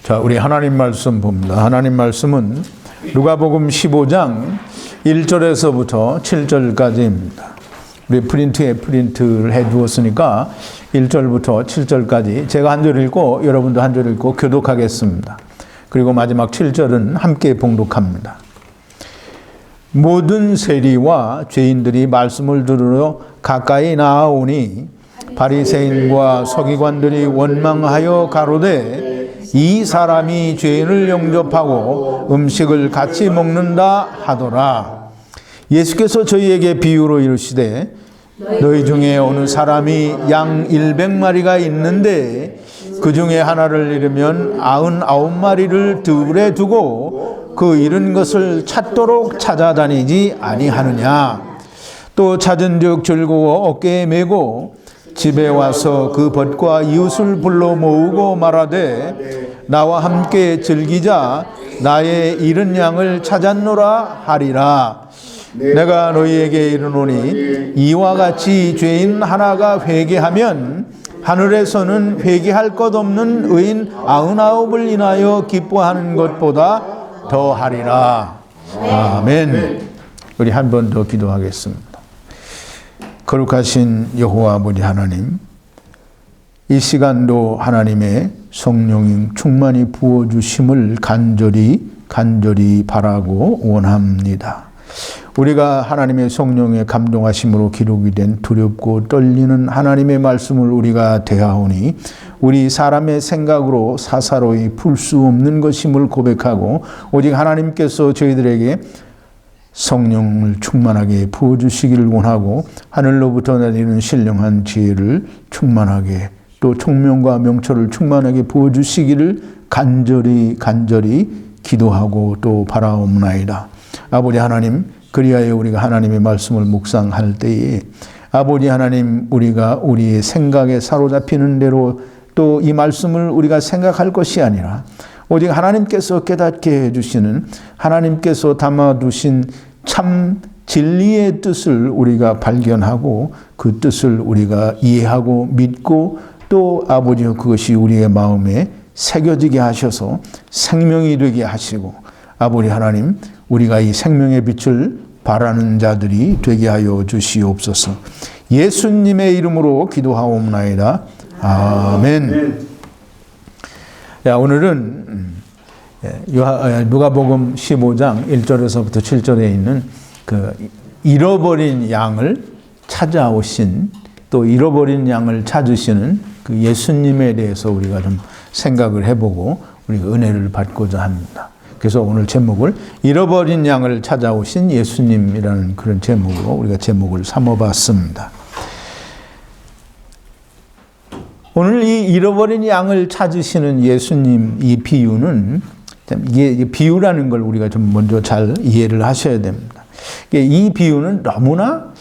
자, 우리 하나님 말씀 봅니다. 하나님 말씀은 누가복음 15장 1절에서부터 7절까지입니다. 우리 프린트에 프린트를 해 두었으니까 1절부터 7절까지 제가 한 절 읽고 여러분도 한 절 읽고 교독하겠습니다. 그리고 마지막 7절은 함께 봉독합니다. 모든 세리와 죄인들이 말씀을 들으러 가까이 나아오니 바리새인과 서기관들이 원망하여 가로되 이 사람이 죄인을 영접하고 음식을 같이 먹는다 하더라. 예수께서 저희에게 비유로 이르시되 너희 중에 어느 사람이 양 100마리가 있는데 그 중에 하나를 잃으면 99마리를 들에 두고 그 잃은 것을 찾도록 찾아다니지 아니하느냐. 또 찾은즉 즐거워 어깨에 메고 집에 와서 그 벗과 이웃을 불러 모으고 말하되 나와 함께 즐기자. 나의 잃은 양을 찾았노라 하리라. 내가 너희에게 이르노니 이와 같이 죄인 하나가 회개하면 하늘에서는 회개할 것 없는 의인 99을 인하여 기뻐하는 것보다 더 하리라. 아멘. 우리 한 번 더 기도하겠습니다. 거룩하신 여호와 아버지 하나님, 이 시간도 하나님의 성령이 충만히 부어주심을 간절히 바라고 원합니다. 우리가 하나님의 성령의 감동하심으로 기록이 된 두렵고 떨리는 하나님의 말씀을 우리가 대하오니 우리 사람의 생각으로 사사로이 풀 수 없는 것임을 고백하고 오직 하나님께서 저희들에게 성령을 충만하게 부어주시기를 원하고 하늘로부터 내리는 신령한 지혜를 충만하게 또 총명과 명철을 충만하게 부어주시기를 간절히 기도하고 또 바라옵나이다. 아버지 하나님, 그리하여 우리가 하나님의 말씀을 묵상할 때에 아버지 하나님, 우리가 우리의 생각에 사로잡히는 대로 또 이 말씀을 우리가 생각할 것이 아니라 오직 하나님께서 깨닫게 해주시는 하나님께서 담아두신 참 진리의 뜻을 우리가 발견하고 그 뜻을 우리가 이해하고 믿고 또 아버지 그것이 우리의 마음에 새겨지게 하셔서 생명이 되게 하시고 아버지 하나님, 우리가 이 생명의 빛을 바라는 자들이 되게 하여 주시옵소서. 예수님의 이름으로 기도하옵나이다. 아멘. 자, 오늘은 누가복음 15장 1절에서부터 7절에 있는 그 잃어버린 양을 찾아오신 또 잃어버린 양을 찾으시는 그 예수님에 대해서 우리가 좀 생각을 해보고 우리가 은혜를 받고자 합니다. 그래서 오늘 제목을 잃어버린 양을 찾아오신 예수님이라는 그런 제목으로 우리가 제목을 삼아봤습니다. 오늘 이 잃어버린 양을 찾으시는 예수님 이 비유는 이게 비유라는 걸 우리가 좀 먼저 잘 이해를 하셔야 됩니다. 이 비유는 너무나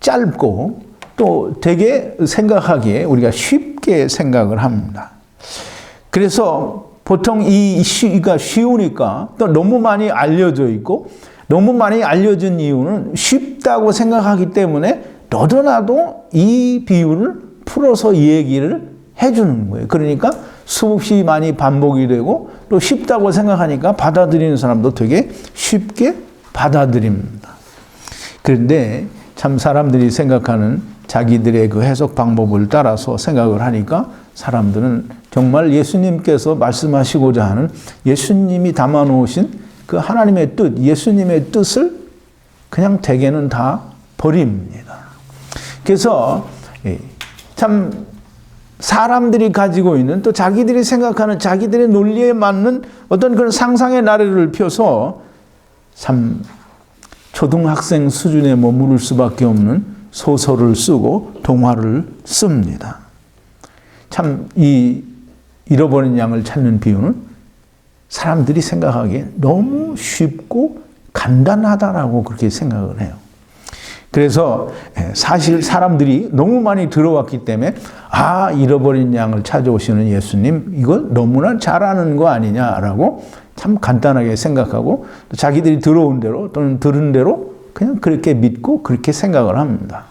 짧고 또 되게 생각하기에 우리가 쉽게 생각을 합니다. 그래서 보통 이 시가 쉬우니까 또 너무 많이 알려져 있고 너무 많이 알려진 이유는 쉽다고 생각하기 때문에 너도나도 이 비유를 풀어서 이 얘기를 해주는 거예요. 그러니까 수없이 많이 반복이 되고 또 쉽다고 생각하니까 받아들이는 사람도 되게 쉽게 받아들입니다. 그런데 참 사람들이 생각하는 자기들의 그 해석 방법을 따라서 생각을 하니까 사람들은 정말 예수님께서 말씀하시고자 하는 예수님이 담아놓으신 그 하나님의 뜻, 예수님의 뜻을 그냥 대개는 다 버립니다. 그래서 참 사람들이 가지고 있는 또 자기들이 생각하는 자기들의 논리에 맞는 어떤 그런 상상의 나래를 펴서 참 초등학생 수준에 머무를 수밖에 없는 소설을 쓰고 동화를 씁니다. 참 이 잃어버린 양을 찾는 비유는 사람들이 생각하기에 너무 쉽고 간단하다라고 그렇게 생각을 해요. 그래서 사실 사람들이 너무 많이 들어왔기 때문에 잃어버린 양을 찾아오시는 예수님 이거 너무나 잘하는 거 아니냐라고 참 간단하게 생각하고 자기들이 들어온 대로 또는 들은 대로 그냥 그렇게 믿고 그렇게 생각을 합니다.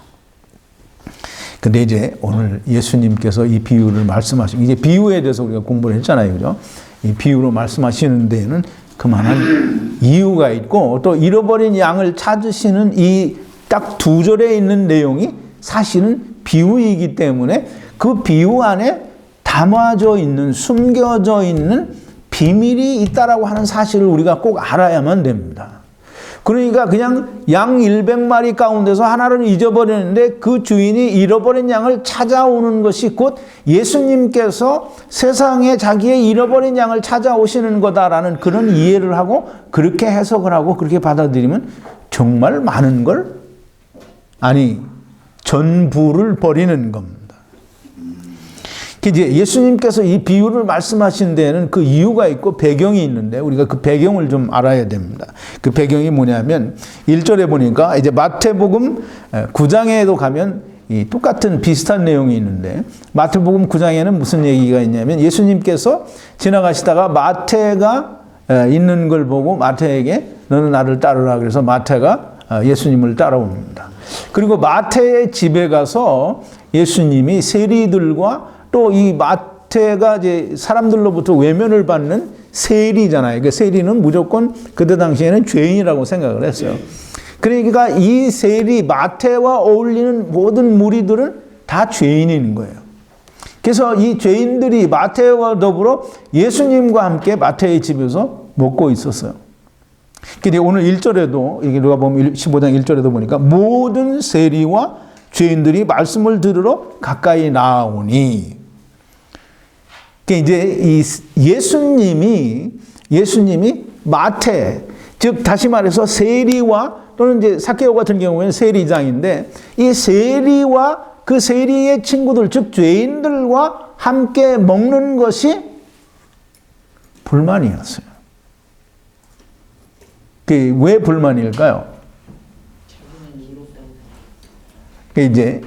근데 이제 오늘 예수님께서 이 비유를 말씀하시고, 이제 비유에 대해서 우리가 공부를 했잖아요. 그죠? 이 비유로 말씀하시는 데에는 그만한 이유가 있고, 또 잃어버린 양을 찾으시는 이 딱 2절에 있는 내용이 사실은 비유이기 때문에 그 비유 안에 담아져 있는, 숨겨져 있는 비밀이 있다라고 하는 사실을 우리가 꼭 알아야만 됩니다. 그러니까 그냥 양 100마리 가운데서 하나를 잊어버리는데 그 주인이 잃어버린 양을 찾아오는 것이 곧 예수님께서 세상에 자기의 잃어버린 양을 찾아오시는 거다라는 그런 이해를 하고 그렇게 해석을 하고 그렇게 받아들이면 정말 많은 걸, 아니 전부를 버리는 겁니다. 이제 예수님께서 이 비유를 말씀하신 데에는 그 이유가 있고 배경이 있는데 우리가 그 배경을 좀 알아야 됩니다. 그 배경이 뭐냐면 1절에 보니까 이제 마태복음 9장에도 가면 이 똑같은 비슷한 내용이 있는데 마태복음 9장에는 무슨 얘기가 있냐면 예수님께서 지나가시다가 마태가 있는 걸 보고 마태에게 너는 나를 따르라 그래서 마태가 예수님을 따라옵니다. 그리고 마태의 집에 가서 예수님이 세리들과 또 이 마태가 이제 사람들로부터 외면을 받는 세리잖아요. 그 세리는 무조건 그때 당시에는 죄인이라고 생각을 했어요. 그러니까 이 세리 마태와 어울리는 모든 무리들은 다 죄인인 거예요. 그래서 이 죄인들이 마태와 더불어 예수님과 함께 마태의 집에서 먹고 있었어요. 근데 오늘 1절에도 이게 누가 보면 15장 1절에도 보니까 모든 세리와 죄인들이 말씀을 들으러 가까이 나오니. 이제 이 예수님이 마태, 즉 다시 말해서 세리와 또는 이제 삭개오 같은 경우에는 세리장인데 이 세리와 그 세리의 친구들, 즉 죄인들과 함께 먹는 것이 불만이었어요. 왜 불만일까요? 이제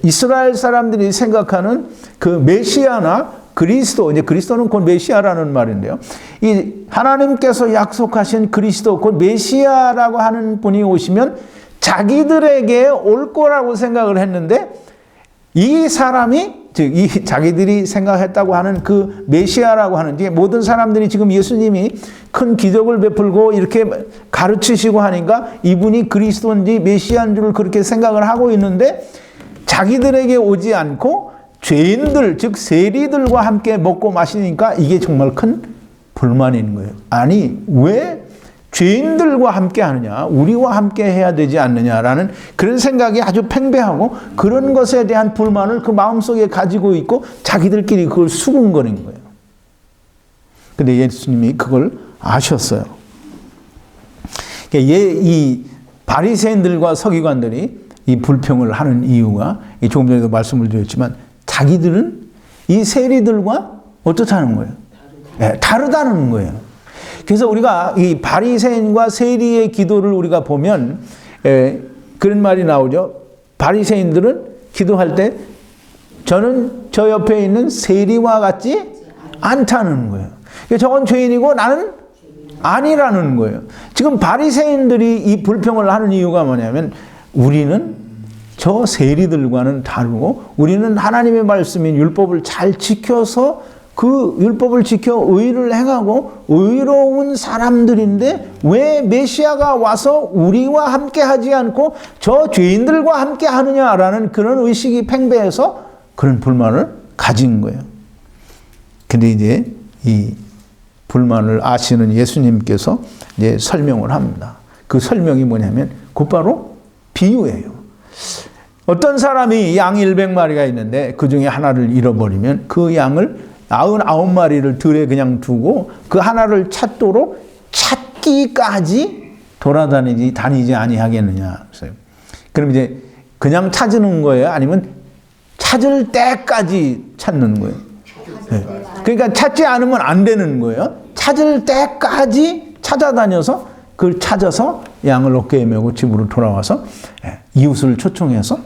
이스라엘 사람들이 생각하는 그 메시아나 그리스도, 이제 그리스도는 곧 메시아라는 말인데요. 이 하나님께서 약속하신 그리스도, 곧 메시아라고 하는 분이 오시면 자기들에게 올 거라고 생각을 했는데 이 사람이, 즉 이 자기들이 생각했다고 하는 그 메시아라고 하는 게 모든 사람들이 지금 예수님이 큰 기적을 베풀고 이렇게 가르치시고 하니까 이분이 그리스도인지 메시아인 줄 그렇게 생각을 하고 있는데 자기들에게 오지 않고 죄인들, 즉 세리들과 함께 먹고 마시니까 이게 정말 큰 불만인 거예요. 아니 왜 죄인들과 함께 하느냐, 우리와 함께 해야 되지 않느냐라는 그런 생각이 아주 팽배하고 그런 것에 대한 불만을 그 마음속에 가지고 있고 자기들끼리 그걸 수군거린 거예요. 근데 예수님이 그걸 아셨어요. 이 바리새인들과 서기관들이 이 불평을 하는 이유가 조금 전에도 말씀을 드렸지만 자기들은 이 세리들과 어떻다는 거예요? 네, 다르다는 거예요. 그래서 우리가 이 바리새인과 세리의 기도를 우리가 보면 그런 말이 나오죠. 바리새인들은 기도할 때 저는 저 옆에 있는 세리와 같지 않다는 거예요. 저건 죄인이고 나는 아니라는 거예요. 지금 바리새인들이 이 불평을 하는 이유가 뭐냐면 우리는 저 세리들과는 다르고 우리는 하나님의 말씀인 율법을 잘 지켜서 그 율법을 지켜 의를 행하고 의로운 사람들인데 왜 메시아가 와서 우리와 함께 하지 않고 저 죄인들과 함께 하느냐라는 그런 의식이 팽배해서 그런 불만을 가진 거예요. 근데 이제 이 불만을 아시는 예수님께서 이제 설명을 합니다. 그 설명이 뭐냐면 곧바로 비유예요. 어떤 사람이 양 100마리가 있는데 그 중에 하나를 잃어버리면 그 양을 99마리를 들에 그냥 두고 그 하나를 찾도록 찾기까지 다니지 아니하겠느냐. 그럼 이제 그냥 찾는 거예요? 아니면 찾을 때까지 찾는 거예요? 네. 그러니까 찾지 않으면 안 되는 거예요. 찾을 때까지 찾아다녀서 그걸 찾아서 양을 어깨에 메고 집으로 돌아와서 이웃을 초청해서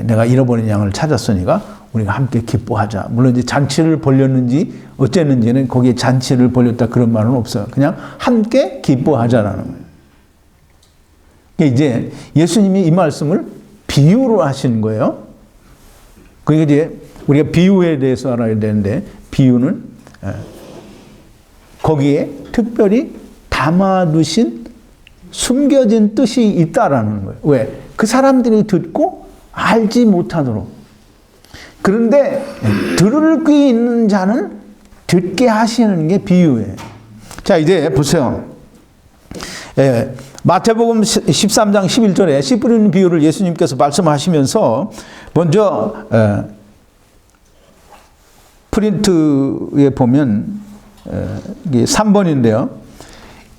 내가 잃어버린 양을 찾았으니까 우리가 함께 기뻐하자. 물론 이제 잔치를 벌였는지 어쨌는지는 거기에 잔치를 벌였다 그런 말은 없어요. 그냥 함께 기뻐하자라는 거예요. 이제 예수님이 이 말씀을 비유로 하신 거예요. 그게 이제 우리가 비유에 대해서 알아야 되는데, 비유는 거기에 특별히 담아두신 숨겨진 뜻이 있다라는 거예요. 왜? 그 사람들이 듣고 알지 못하도록. 그런데 들을 귀 있는 자는 듣게 하시는 게 비유예요. 자, 이제 보세요. 마태복음 13장 11절에 씨 뿌리는 비유를 예수님께서 말씀하시면서 먼저 프린트에 보면 3번인데요.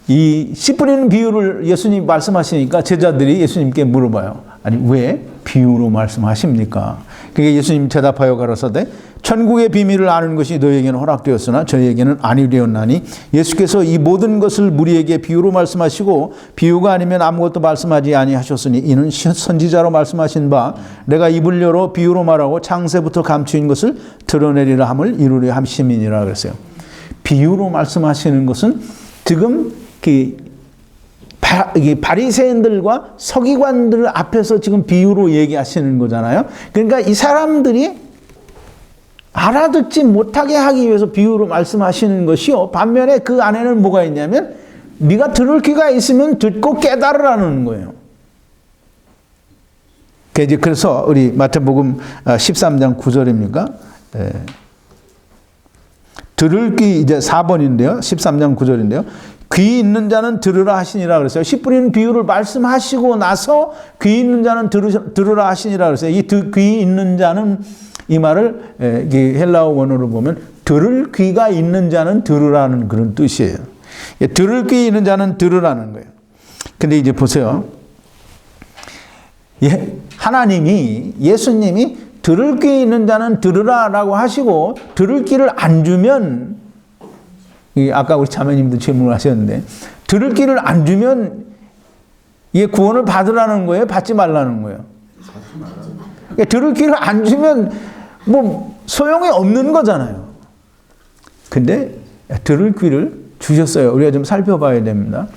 이 씨 뿌리는 비유를 예수님 말씀하시니까 제자들이 예수님께 물어봐요. 아니, 왜 비유로 말씀하십니까? 그게 예수님 대답하여 가라사대 천국의 비밀을 아는 것이 너희에게는 허락되었으나 저희에게는 아니되었나니 예수께서 이 모든 것을 무리에게 비유로 말씀하시고 비유가 아니면 아무것도 말씀하지 아니하셨으니 이는 선지자로 말씀하신 바 내가 입을 열어 비유로 말하고 창세부터 감추인 것을 드러내리라 함을 이루려 함심이니라 그랬어요. 비유로 말씀하시는 것은 지금 바리새인들과 서기관들 앞에서 지금 비유로 얘기하시는 거잖아요. 그러니까 이 사람들이 알아듣지 못하게 하기 위해서 비유로 말씀하시는 것이요. 반면에 그 안에는 뭐가 있냐면 네가 들을 귀가 있으면 듣고 깨달으라는 거예요. 그래서 우리 마태복음 13장 9절입니까? 들을 귀 이제 4번인데요. 13장 9절인데요. 귀 있는 자는 들으라 하시니라 그랬어요. 씨 뿌리는 비유를 말씀하시고 나서 귀 있는 자는 들으라 하시니라 그랬어요. 이 귀 있는 자는 이 말을 헬라어 원어로 보면 들을 귀가 있는 자는 들으라는 그런 뜻이에요. 들을 귀 있는 자는 들으라는 거예요. 근데 이제 보세요. 하나님이 예수님이 들을 귀 있는 자는 들으라라고 하시고 들을 귀를 안 주면 아까 우리 자매님도 질문을 하셨는데 들을 귀를 안 주면 이게 구원을 받으라는 거예요? 받지 말라는 거예요? 그러니까 들을 귀를 안 주면 뭐 소용이 없는 거잖아요. 근데 들을 귀를 주셨어요. 우리가 좀 살펴봐야 됩니다.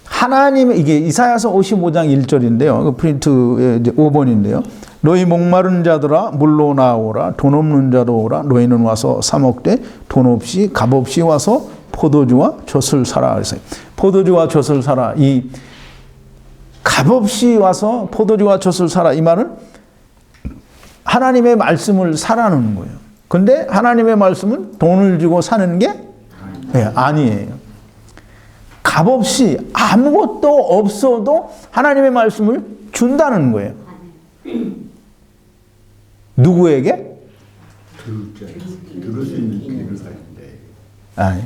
하나님의 이게 이사야서 55장 1절인데요. 그 프린트에 이제 5번인데요. 너희 목마른 자들아 물로 나오라 돈 없는 자도 오라 너희는 와서 사 먹되 돈 없이 값 없이 와서 포도주와 젖을 사라 그랬어요. 포도주와 젖을 사라. 이 값 없이 와서 포도주와 젖을 사라. 이 말은 하나님의 말씀을 사라는 거예요. 근데 하나님의 말씀은 돈을 주고 사는 게 아니에요. 값없이 아무것도 없어도 하나님의 말씀을 준다는 거예요. 누구에게? 들을 수 있는 귀를 가진데. 아니,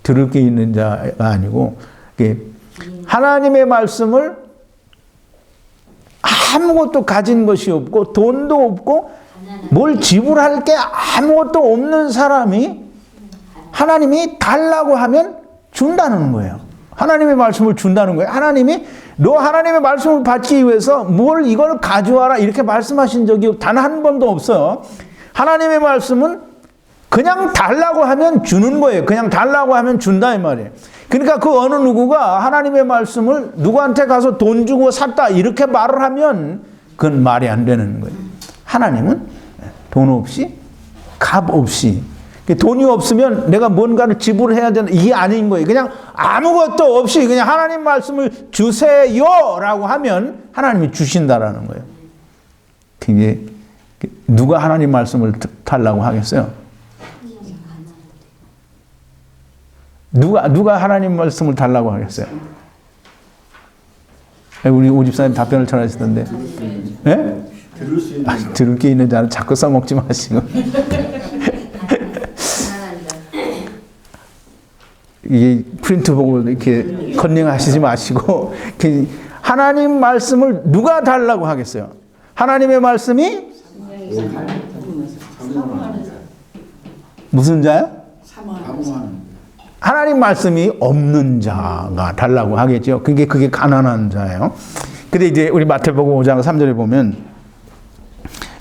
들을 게 있는 자가 아니고 하나님의 말씀을 아무것도 가진 것이 없고 돈도 없고 뭘 지불할 게 아무것도 없는 사람이 하나님이 달라고 하면 준다는 거예요. 하나님의 말씀을 준다는 거예요. 하나님이 너 하나님의 말씀을 받기 위해서 뭘 이걸 가져와라 이렇게 말씀하신 적이 단 한 번도 없어요. 하나님의 말씀은 그냥 달라고 하면 주는 거예요. 그냥 달라고 하면 준다 이 말이에요. 그러니까 그 어느 누구가 하나님의 말씀을 누구한테 가서 돈 주고 샀다 이렇게 말을 하면 그건 말이 안 되는 거예요. 하나님은 돈 없이 값 없이 돈이 없으면 내가 뭔가를 지불해야 되는 이게 아닌 거예요. 그냥 아무것도 없이 그냥 하나님 말씀을 주세요라고 하면 하나님이 주신다라는 거예요. 이게 누가 하나님 말씀을 달라고 하겠어요? 누가 하나님 말씀을 달라고 하겠어요? 우리 오 집사님 답변을 전하시던데. 예? 들을 수 있는 들을 게 있는 자는 자꾸 써먹지 마시고. 이 프린트 보고 이렇게 컨닝하시지 마시고 하나님 말씀을 누가 달라고 하겠어요? 하나님의 말씀이 무슨 자요? 하나님 말씀이 없는 자가 달라고 하겠죠. 그게 가난한 자예요. 근데 이제 우리 마태복음 5장 3절에 보면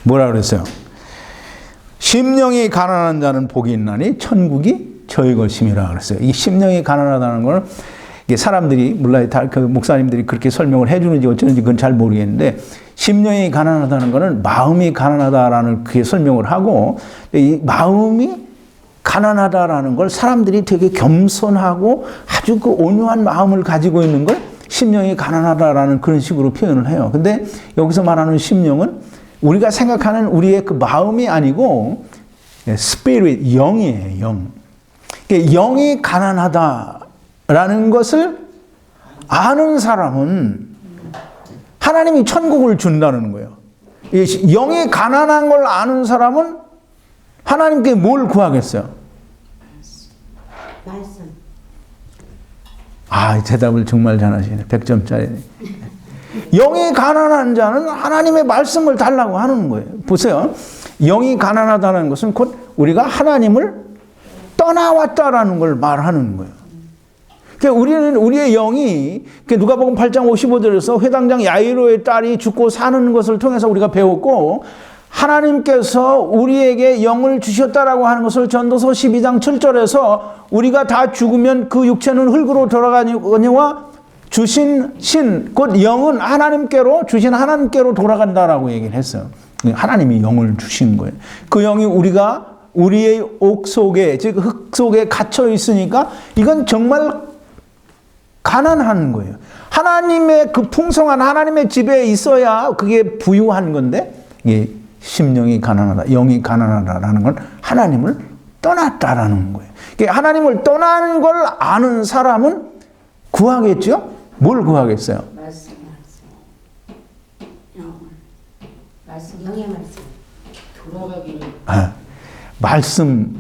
뭐라 그랬어요? 심령이 가난한 자는 복이 있나니 천국이 저희 것임이라 그랬어요. 이 심령이 가난하다는 걸 이게 사람들이 몰라요. 다 그 목사님들이 그렇게 설명을 해주는지 어쩌는지 그건 잘 모르겠는데 심령이 가난하다는 것은 마음이 가난하다라는 그게 설명을 하고 이 마음이 가난하다라는 걸 사람들이 되게 겸손하고 아주 그 온유한 마음을 가지고 있는 걸 심령이 가난하다라는 그런 식으로 표현을 해요. 근데 여기서 말하는 심령은 우리가 생각하는 우리의 그 마음이 아니고 스피릿, 영이에요. 영. 영이 가난하다라는 것을 아는 사람은 하나님이 천국을 준다는 거예요. 영이 가난한 걸 아는 사람은 하나님께 뭘 구하겠어요? 말씀. 아, 대답을 정말 잘하시네. 100점짜리. 영이 가난한 자는 하나님의 말씀을 달라고 하는 거예요. 보세요. 영이 가난하다는 것은 곧 우리가 하나님을 떠나왔다라는 걸 말하는 거예요. 그러니까 우리는 우리의 영이 누가복음 8장 55절에서 회당장 야이로의 딸이 죽고 사는 것을 통해서 우리가 배웠고 하나님께서 우리에게 영을 주셨다라고 하는 것을 전도서 12장 7절에서 우리가 다 죽으면 그 육체는 흙으로 돌아가니와 주신 신, 곧 영은 하나님께로 주신 하나님께로 돌아간다라고 얘기를 했어요. 하나님이 영을 주신 거예요. 그 영이 우리의 옥 속에, 즉 흙 속에 갇혀 있으니까 이건 정말 가난한 거예요. 하나님의 그 풍성한 하나님의 집에 있어야 그게 부유한 건데 이게 심령이 가난하다, 영이 가난하다라는 건 하나님을 떠났다라는 거예요. 그러니까 하나님을 떠난 걸 아는 사람은 구하겠죠? 뭘 구하겠어요? 말씀. 영을. 말씀. 영의 말씀. 돌아가기를. 말씀,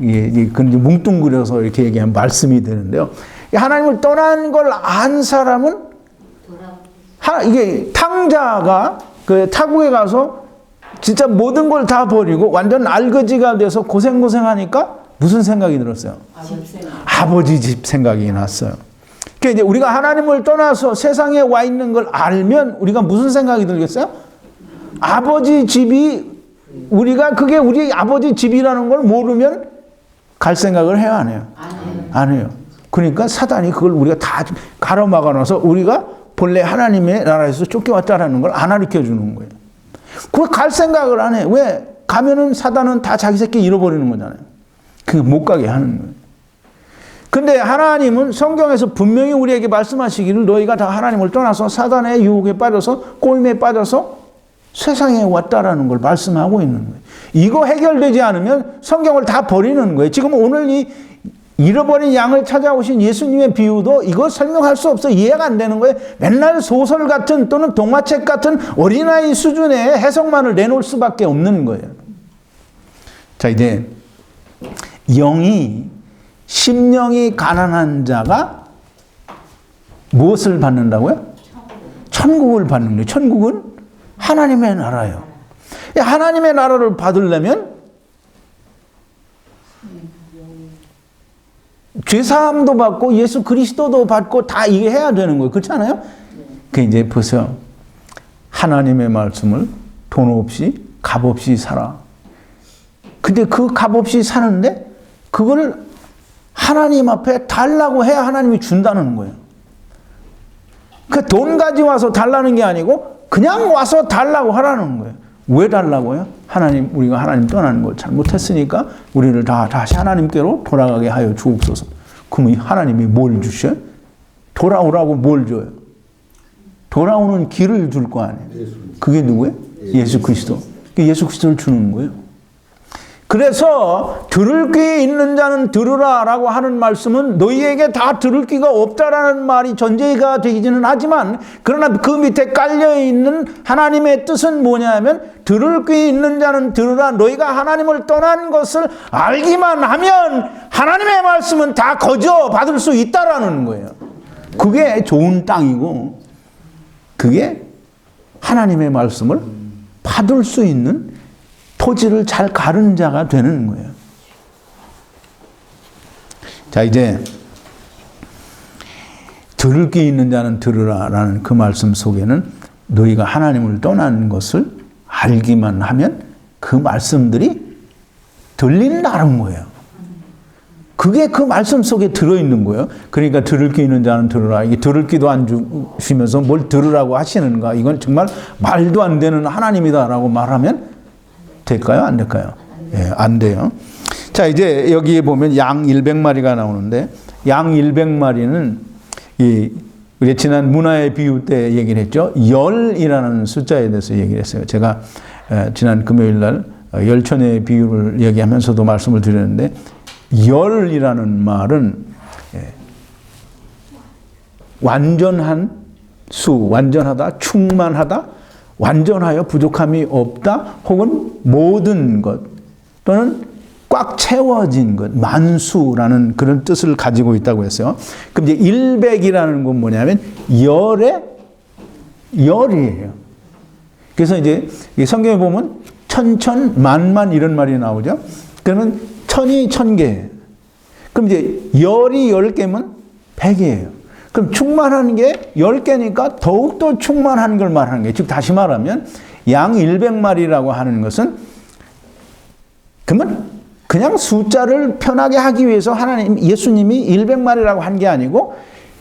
근데 뭉뚱그려서 이렇게 얘기하면 말씀이 되는데요. 하나님을 떠난 걸 안 사람은 이게 탕자가 그 타국에 가서 진짜 모든 걸 다 버리고 완전 알거지가 돼서 고생하니까 무슨 생각이 들었어요? 아버지 집 생각이 났어요. 그러니까 이제 우리가 하나님을 떠나서 세상에 와 있는 걸 알면 우리가 무슨 생각이 들겠어요? 아버지 집이 우리가 그게 우리 아버지 집이라는 걸 모르면 갈 생각을 해요, 안 해요? 안 해요. 그러니까 사단이 그걸 우리가 다 가로막아 놔서 우리가 본래 하나님의 나라에서 쫓겨왔다라는 걸 안 가르쳐 주는 거예요. 그걸 갈 생각을 안 해. 왜? 가면은 사단은 다 자기 새끼 잃어버리는 거잖아요. 그게 못 가게 하는 거예요. 근데 하나님은 성경에서 분명히 우리에게 말씀하시기를 너희가 다 하나님을 떠나서 사단의 유혹에 빠져서 꼬임에 빠져서 세상에 왔다라는 걸 말씀하고 있는 거예요. 이거 해결되지 않으면 성경을 다 버리는 거예요. 지금 오늘 이 잃어버린 양을 찾아오신 예수님의 비유도 이거 설명할 수 없어. 이해가 안 되는 거예요. 맨날 소설 같은 또는 동화책 같은 어린아이 수준의 해석만을 내놓을 수밖에 없는 거예요. 자, 이제 심령이 가난한 자가 무엇을 받는다고요? 천국을 받는 거예요. 천국은 하나님의 나라예요. 하나님의 나라를 받으려면 죄사함도 받고 예수 그리스도도 받고 다 이게 해야 되는 거예요. 그렇지 않아요? 그 이제 보세요. 하나님의 말씀을 돈 없이 값 없이 살아. 근데 그 값 없이 사는데 그걸 하나님 앞에 달라고 해야 하나님이 준다는 거예요. 그 돈 가져와서 달라는 게 아니고 그냥 와서 달라고 하라는 거예요. 왜 달라고요? 우리가 하나님 떠나는 걸 잘못했으니까 우리를 다 다시 하나님께로 돌아가게 하여 주옵소서. 그럼 하나님이 뭘 주셔요? 돌아오라고 뭘 줘요? 돌아오는 길을 줄 거 아니에요. 그게 누구예요? 예수 그리스도. 예수 그리스도를 주는 거예요. 그래서 들을 귀 있는 자는 들으라라고 하는 말씀은 너희에게 다 들을 귀가 없다라는 말이 전제가 되기는 하지만 그러나 그 밑에 깔려있는 하나님의 뜻은 뭐냐면 들을 귀 있는 자는 들으라. 너희가 하나님을 떠난 것을 알기만 하면 하나님의 말씀은 다 거저 받을 수 있다라는 거예요. 그게 좋은 땅이고 그게 하나님의 말씀을 받을 수 있는 토지를 잘 가른 자가 되는 거예요. 자, 이제 들을 귀 있는 자는 들으라라는 그 말씀 속에는 너희가 하나님을 떠난 것을 알기만 하면 그 말씀들이 들린다는 거예요. 그게 그 말씀 속에 들어있는 거예요. 그러니까 들을 귀 있는 자는 들으라. 이게 들을 귀도 안 주시면서 뭘 들으라고 하시는가. 이건 정말 말도 안 되는 하나님이다라고 말하면 될까요? 안 될까요? 예, 안 돼요. 자, 이제 여기에 보면 양 100마리가 나오는데 양 100마리는 우리 지난 문화의 비유 때 얘기를 했죠. 열이라는 숫자에 대해서 얘기를 했어요. 제가 지난 금요일 날 열천의 비유를 얘기하면서도 말씀을 드렸는데 열이라는 말은 완전한 수, 완전하다, 충만하다, 완전하여 부족함이 없다, 혹은 모든 것 또는 꽉 채워진 것, 만수라는 그런 뜻을 가지고 있다고 했어요. 그럼 이제 100이라는 건 뭐냐면 열의 열이에요. 그래서 이제 성경에 보면 천천 만만 이런 말이 나오죠. 그러면 천이 1000개. 그럼 이제 열이 10개면 100이에요. 그럼 충만한 게 10개니까 더욱더 충만한 걸 말하는 거예요. 즉 다시 말하면 양 100마리라고 하는 것은 그러면 그냥 숫자를 편하게 하기 위해서 하나님, 예수님이 100마리라고 한 게 아니고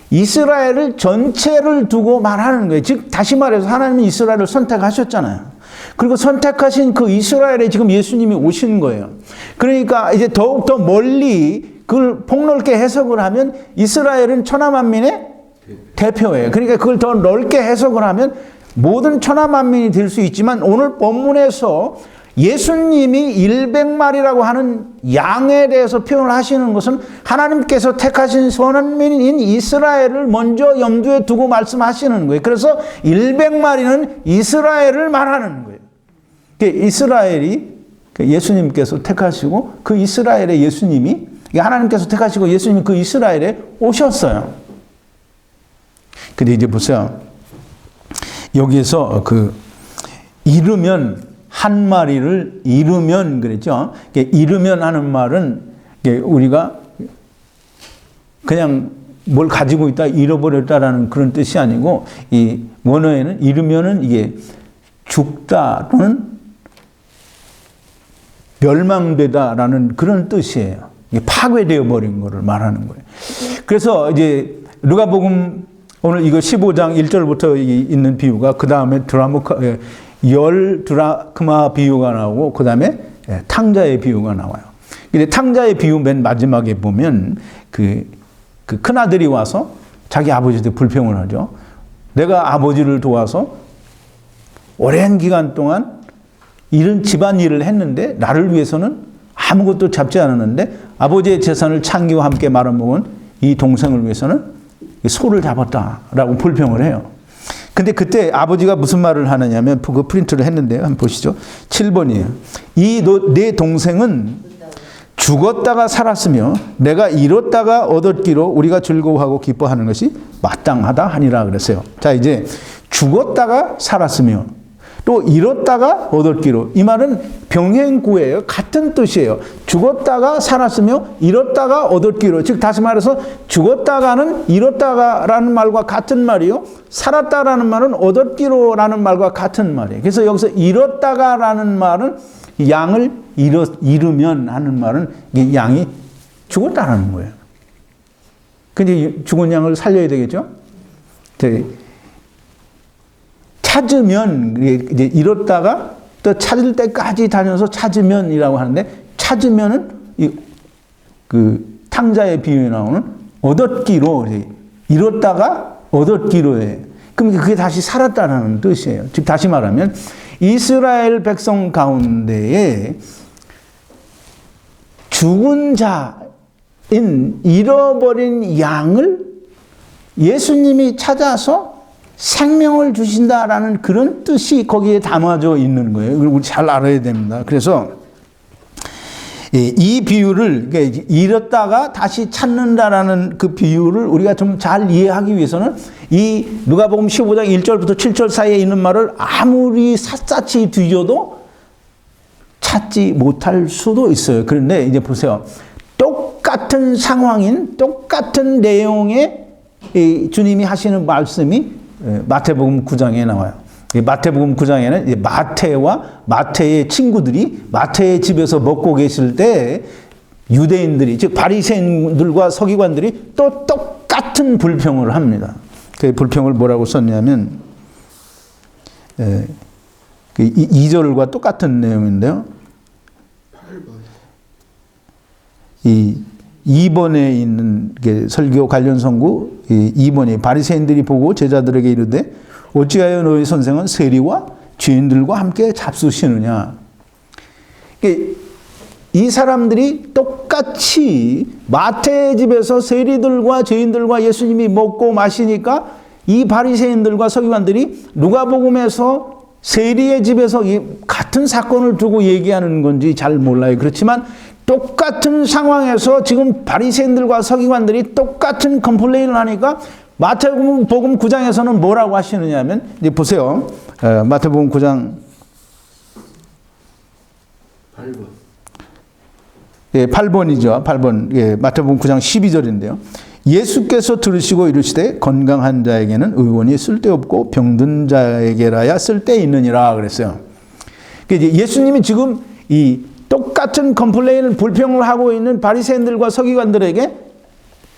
이스라엘을 전체를 두고 말하는 거예요. 즉 다시 말해서 하나님은 이스라엘을 선택하셨잖아요. 그리고 선택하신 그 이스라엘에 지금 예수님이 오신 거예요. 그러니까 이제 더욱더 멀리 그걸 폭넓게 해석을 하면 이스라엘은 천하만민의 대표예요. 그러니까 그걸 더 넓게 해석을 하면 모든 천하만민이 될 수 있지만 오늘 본문에서 예수님이 100마리라고 하는 양에 대해서 표현을 하시는 것은 하나님께서 택하신 선민인 이스라엘을 먼저 염두에 두고 말씀하시는 거예요. 그래서 100마리는 이스라엘을 말하는 거예요. 이스라엘이 예수님께서 택하시고 그 이스라엘의 예수님이 하나님께서 택하시고 예수님이 그 이스라엘에 오셨어요. 근데 이제 보세요. 여기에서 이르면 한 마리를 이르면 그랬죠. 이르면 하는 말은 우리가 그냥 뭘 가지고 있다 잃어버렸다라는 그런 뜻이 아니고 이 원어에는 이르면은 이게 죽다 또는 멸망되다라는 그런 뜻이에요. 파괴되어 버린 거를 말하는 거예요. 그래서 이제 누가복음 오늘 이거 15장 1절부터 있는 비유가 그 다음에 열 드라크마 비유가 나오고 그 다음에 탕자의 비유가 나와요. 근데 탕자의 비유 맨 마지막에 보면 그 큰아들이 와서 자기 아버지한테 불평을 하죠. 내가 아버지를 도와서 오랜 기간 동안 이런 집안일을 했는데 나를 위해서는 아무것도 잡지 않았는데 아버지의 재산을 창기와 함께 말아먹은 이 동생을 위해서는 소를 잡았다라고 불평을 해요. 근데 그때 아버지가 무슨 말을 하느냐면 그 프린트를 했는데요. 한번 보시죠. 7번이에요. 내 동생은 죽었다가 살았으며 내가 잃었다가 얻었기로 우리가 즐거워하고 기뻐하는 것이 마땅하다 하니라 그랬어요. 자, 이제 죽었다가 살았으며 또 잃었다가 얻었기로. 이 말은 병행구예요. 같은 뜻이에요. 죽었다가 살았으며 잃었다가 얻었기로. 즉 다시 말해서 죽었다가는 잃었다가라는 말과 같은 말이요. 살았다라는 말은 얻었기로라는 말과 같은 말이에요. 그래서 여기서 잃었다가라는 말은 양을 잃으면 하는 말은 양이 죽었다라는 거예요. 근데 죽은 양을 살려야 되겠죠? 찾으면 이제 잃었다가 또 찾을 때까지 다녀서 찾으면이라고 하는데 찾으면은 그 탕자의 비유에 나오는 얻었기로 잃었다가 얻었기로예요. 그럼 그게 다시 살았다는 뜻이에요. 즉 다시 말하면 이스라엘 백성 가운데에 죽은 자인 잃어버린 양을 예수님이 찾아서 생명을 주신다라는 그런 뜻이 거기에 담아져 있는 거예요. 우리 잘 알아야 됩니다. 그래서 이 비유를 잃었다가 다시 찾는다라는 그 비유를 우리가 좀 잘 이해하기 위해서는 이 누가복음 15장 1절부터 7절 사이에 있는 말을 아무리 샅샅이 뒤져도 찾지 못할 수도 있어요. 그런데 이제 보세요. 똑같은 상황인 똑같은 내용의 주님이 하시는 말씀이 마태복음 9장에 나와요. 마태복음 9장에는 마태와 마태의 친구들이 마태의 집에서 먹고 계실 때 유대인들이, 즉 바리새인들과 서기관들이 또 똑같은 불평을 합니다. 그 불평을 뭐라고 썼냐면 2절과 똑같은 내용인데요. 이 2번에 있는 설교 관련 성구 2번이 바리새인들이 보고 제자들에게 이르되 어찌하여 너희 선생은 세리와 죄인들과 함께 잡수시느냐. 이 사람들이 똑같이 마태의 집에서 세리들과 죄인들과 예수님이 먹고 마시니까 이 바리새인들과 서기관들이 누가복음에서 세리의 집에서 같은 사건을 두고 얘기하는 건지 잘 몰라요. 그렇지만 똑같은 상황에서 지금 바리새인들과 서기관들이 똑같은 컴플레인을 하니까 마태복음 9장에서는 뭐라고 하시느냐 하면 이제 보세요. 마태복음 9장 8번. 예, 8번이죠. 8번. 예, 마태복음 9장 12절인데요. 예수께서 들으시고 이르시되 건강한 자에게는 의원이 쓸데없고 병든 자에게라야 쓸데있느니라 그랬어요. 그러니까 예수님이 지금 이 똑같은 컴플레인을 불평을 하고 있는 바리새인들과 서기관들에게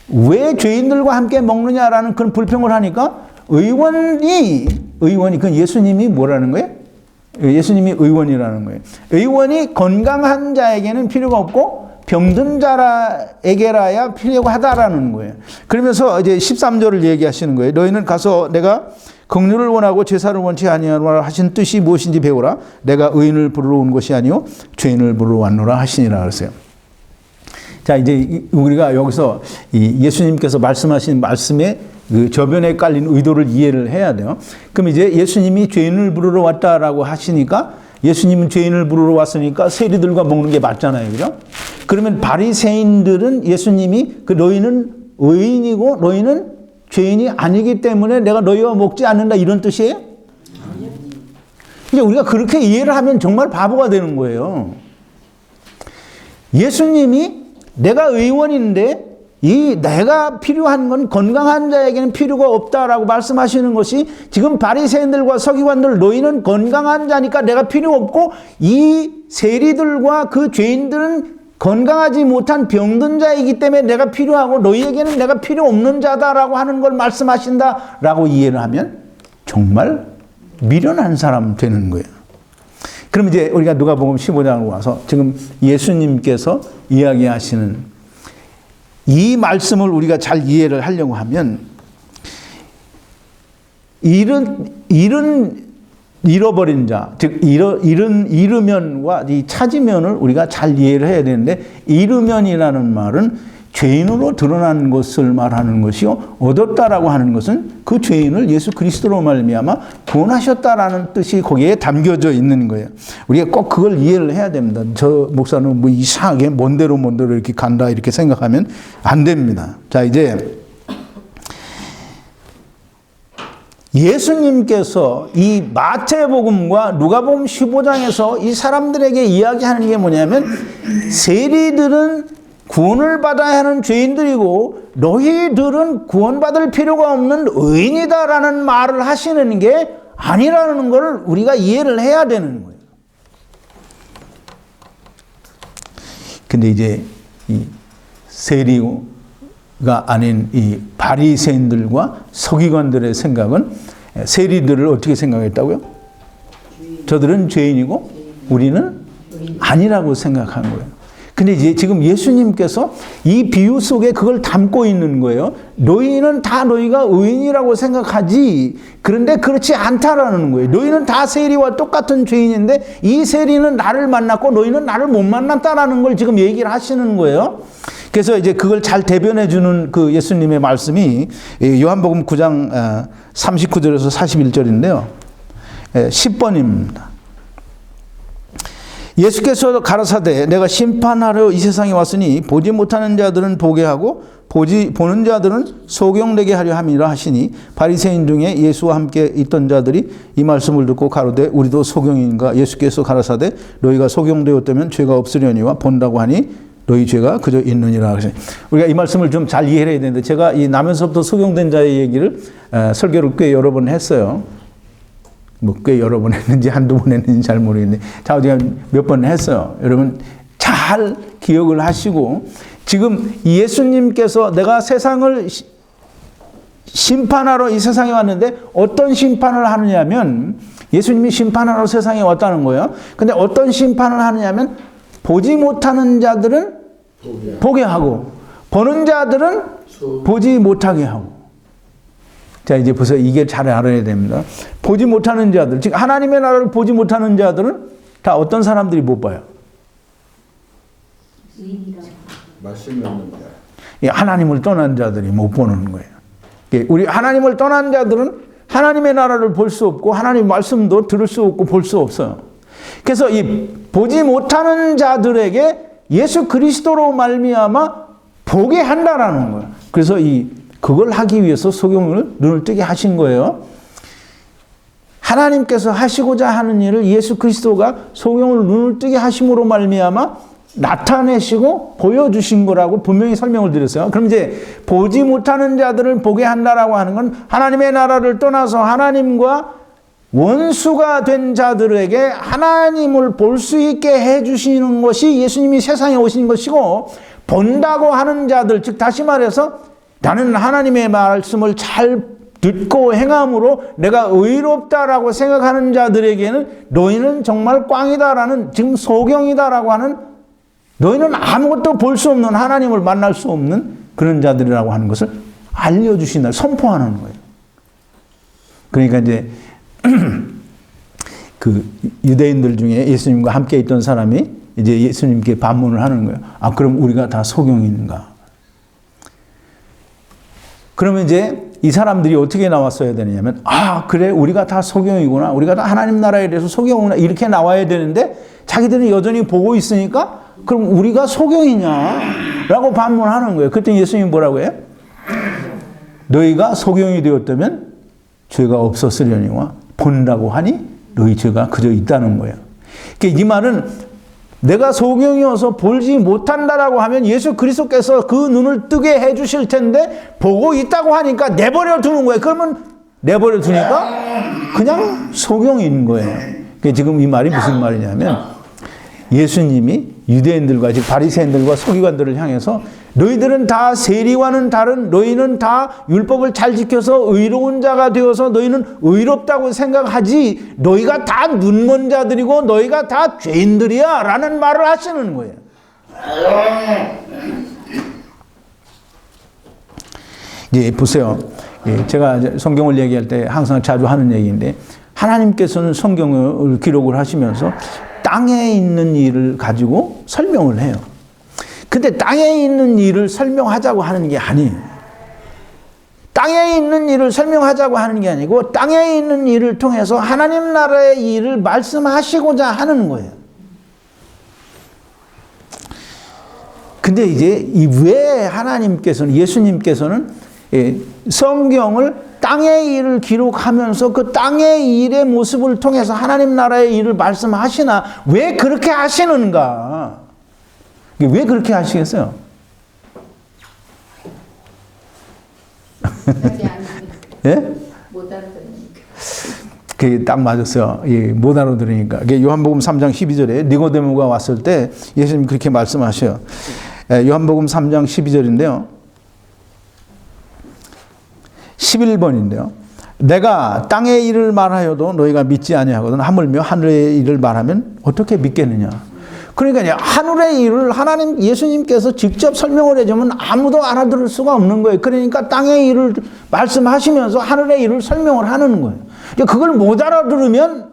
왜 죄인들과 함께 먹느냐라는 그런 불평을 하니까 의원이 그건 예수님이 뭐라는 거예요? 예수님이 의원이라는 거예요. 의원이 건강한 자에게는 필요가 없고 병든 자에게라야 필요하다라는 거예요. 그러면서 이제 13절을 얘기하시는 거예요. 너희는 가서 내가 긍휼을 원하고 제사를 원치 아니하노라 하신 뜻이 무엇인지 배우라. 내가 의인을 부르러 온 것이 아니요 죄인을 부르러 왔노라 하시니라 그랬어요. 자, 이제 우리가 여기서 이 예수님께서 말씀하신 말씀에 그 저변에 깔린 의도를 이해를 해야 돼요. 그럼 이제 예수님이 죄인을 부르러 왔다라고 하시니까 예수님은 죄인을 부르러 왔으니까 세리들과 먹는 게 맞잖아요. 그죠? 그러면 바리새인들은 예수님이 너희는 의인이고 너희는 죄인이 아니기 때문에 내가 너희와 먹지 않는다 이런 뜻이에요? 이제 우리가 그렇게 이해를 하면 정말 바보가 되는 거예요. 예수님이 내가 의원인데 내가 필요한 건 건강한 자에게는 필요가 없다라고 말씀하시는 것이 지금 바리새인들과 서기관들 너희는 건강한 자니까 내가 필요 없고 이 세리들과 그 죄인들은 건강하지 못한 병든 자이기 때문에 내가 필요하고 너희에게는 내가 필요 없는 자다라고 하는 걸 말씀하신다라고 이해를 하면 정말 미련한 사람 되는 거예요. 그럼 이제 우리가 누가복음 15장으로 와서 지금 예수님께서 이야기하시는 이 말씀을 우리가 잘 이해를 하려고 하면 잃어버린 자, 즉 잃으면과 이 찾으면을 우리가 잘 이해를 해야 되는데 잃으면이라는 말은 죄인으로 드러난 것을 말하는 것이요 얻었다라고 하는 것은 그 죄인을 예수 그리스도로 말미암아 구원하셨다라는 뜻이 거기에 담겨져 있는 거예요. 우리가 꼭 그걸 이해를 해야 됩니다. 저 목사는 뭐 이상하게 뭔대로 이렇게 간다 이렇게 생각하면 안 됩니다. 자, 이제 예수님께서 이 마태복음과 누가복음 15장에서 이 사람들에게 이야기하는 게 뭐냐면 세리들은 구원을 받아야 하는 죄인들이고 너희들은 구원받을 필요가 없는 의인이다라는 말을 하시는 게 아니라는 걸 우리가 이해를 해야 되는 거예요. 근데 이제 이 세리가 아닌 이 바리새인들과 서기관들의 생각은 세리들을 어떻게 생각했다고요? 저들은 죄인이고 우리는 아니라고 생각한 거예요. 근데 이제 지금 예수님께서 이 비유 속에 그걸 담고 있는 거예요. 너희는 다 너희가 의인이라고 생각하지. 그런데 그렇지 않다라는 거예요. 너희는 다 세리와 똑같은 죄인인데 이 세리는 나를 만났고 너희는 나를 못 만났다라는 걸 지금 얘기를 하시는 거예요. 그래서 이제 그걸 잘 대변해 주는 그 예수님의 말씀이 요한복음 9장 39절에서 41절인데요. 10번입니다. 예수께서 가라사대 내가 심판하러 이 세상에 왔으니 보지 못하는 자들은 보게 하고 보는 자들은 소경되게 하려 함이라 하시니 바리새인 중에 예수와 함께 있던 자들이 이 말씀을 듣고 가로되 우리도 소경인가. 예수께서 가라사대 너희가 소경되었다면 죄가 없으려니와 본다고 하니 너희 죄가 그저 있느니라. 우리가 이 말씀을 좀 잘 이해해야 되는데 제가 이 나면서부터 소경된 자의 얘기를 설교를 꽤 여러 번 했어요. 뭐 꽤 여러 번 했는지 한두 번 했는지 잘 모르겠는데 자, 제가 몇 번 했어요. 여러분 잘 기억을 하시고, 지금 예수님께서 내가 세상을 심판하러 이 세상에 왔는데 어떤 심판을 하느냐면, 예수님이 심판하러 세상에 왔다는 거예요. 근데 어떤 심판을 하느냐면, 보지 못하는 자들은 보게 하고, 보는 자들은 보지 못하게 하고. 자, 이제 보세요. 이게 잘 알아야 됩니다. 보지 못하는 자들, 즉 하나님의 나라를 보지 못하는 자들은 다 어떤 사람들이 못 봐요? 말씀이 없는 자. 예, 하나님을 떠난 자들이 못 보는 거예요. 예, 우리 하나님을 떠난 자들은 하나님의 나라를 볼 수 없고 하나님의 말씀도 들을 수 없고 볼 수 없어요. 그래서 이 보지 못하는 자들에게 예수 그리스도로 말미암아 보게 한다라는 거예요. 그래서 그걸 하기 위해서 소경을 눈을 뜨게 하신 거예요. 하나님께서 하시고자 하는 일을 예수 그리스도가 소경을 눈을 뜨게 하심으로 말미암아 나타내시고 보여주신 거라고 분명히 설명을 드렸어요. 그럼 이제 보지 못하는 자들을 보게 한다라고 하는 건 하나님의 나라를 떠나서 하나님과 원수가 된 자들에게 하나님을 볼 수 있게 해주시는 것이 예수님이 세상에 오신 것이고, 본다고 하는 자들, 즉 다시 말해서 나는 하나님의 말씀을 잘 듣고 행함으로 내가 의롭다라고 생각하는 자들에게는 너희는 정말 꽝이다라는, 지금 소경이다라고 하는, 너희는 아무것도 볼 수 없는, 하나님을 만날 수 없는 그런 자들이라고 하는 것을 알려주신다, 선포하는 거예요. 그러니까 이제 그 유대인들 중에 예수님과 함께 있던 사람이 이제 예수님께 반문을 하는 거예요. 아, 그럼 우리가 다 소경인가? 그러면 이제 이 사람들이 어떻게 나왔어야 되느냐면, 아, 그래, 우리가 다 소경이구나. 우리가 다 하나님 나라에 대해서 소경이구나. 이렇게 나와야 되는데, 자기들은 여전히 보고 있으니까, 그럼 우리가 소경이냐? 라고 반문하는 거예요. 그때 예수님이 뭐라고 해요? 너희가 소경이 되었다면 죄가 없었으려니와 본다고 하니 너희 죄가 그저 있다는 거예요. 그러니까 이 말은 내가 소경이어서 보지 못한다라고 하면 예수 그리스도께서 그 눈을 뜨게 해주실 텐데 보고 있다고 하니까 내버려 두는 거예요. 그러면 내버려 두니까 그냥 소경인 거예요. 그러니까 지금 이 말이 무슨 말이냐면, 예수님이 유대인들과 즉 바리새인들과 서기관들을 향해서 너희들은 다 세리와는 다른, 너희는 다 율법을 잘 지켜서 의로운 자가 되어서 너희는 의롭다고 생각하지, 너희가 다 눈먼 자들이고 너희가 다 죄인들이야 라는 말을 하시는 거예요. 예, 보세요. 예, 제가 성경을 얘기할 때 항상 자주 하는 얘기인데, 하나님께서는 성경을 기록을 하시면서 땅에 있는 일을 가지고 설명을 해요. 근데 땅에 있는 일을 설명하자고 하는 게 아니에요. 땅에 있는 일을 설명하자고 하는 게 아니고, 땅에 있는 일을 통해서 하나님 나라의 일을 말씀하시고자 하는 거예요. 근데 이제 왜 하나님께서는, 예수님께서는 성경을 땅의 일을 기록하면서 그 땅의 일의 모습을 통해서 하나님 나라의 일을 말씀하시나, 왜 그렇게 하시는가? 왜 그렇게 하시겠어요? 예? 못 알아들으니까. 그게 딱 맞았어요. 예, 못 알아들으니까. 요한복음 3장 12절에 니고데모가 왔을 때 예수님 그렇게 말씀하셔요. 요한복음 3장 12절인데요. 11번인데요. 내가 땅의 일을 말하여도 너희가 믿지 아니하거든 하물며 하늘의 일을 말하면 어떻게 믿겠느냐. 그러니까 하늘의 일을 하나님, 예수님께서 직접 설명을 해주면 아무도 알아들을 수가 없는 거예요. 그러니까 땅의 일을 말씀하시면서 하늘의 일을 설명을 하는 거예요. 그걸 못 알아들으면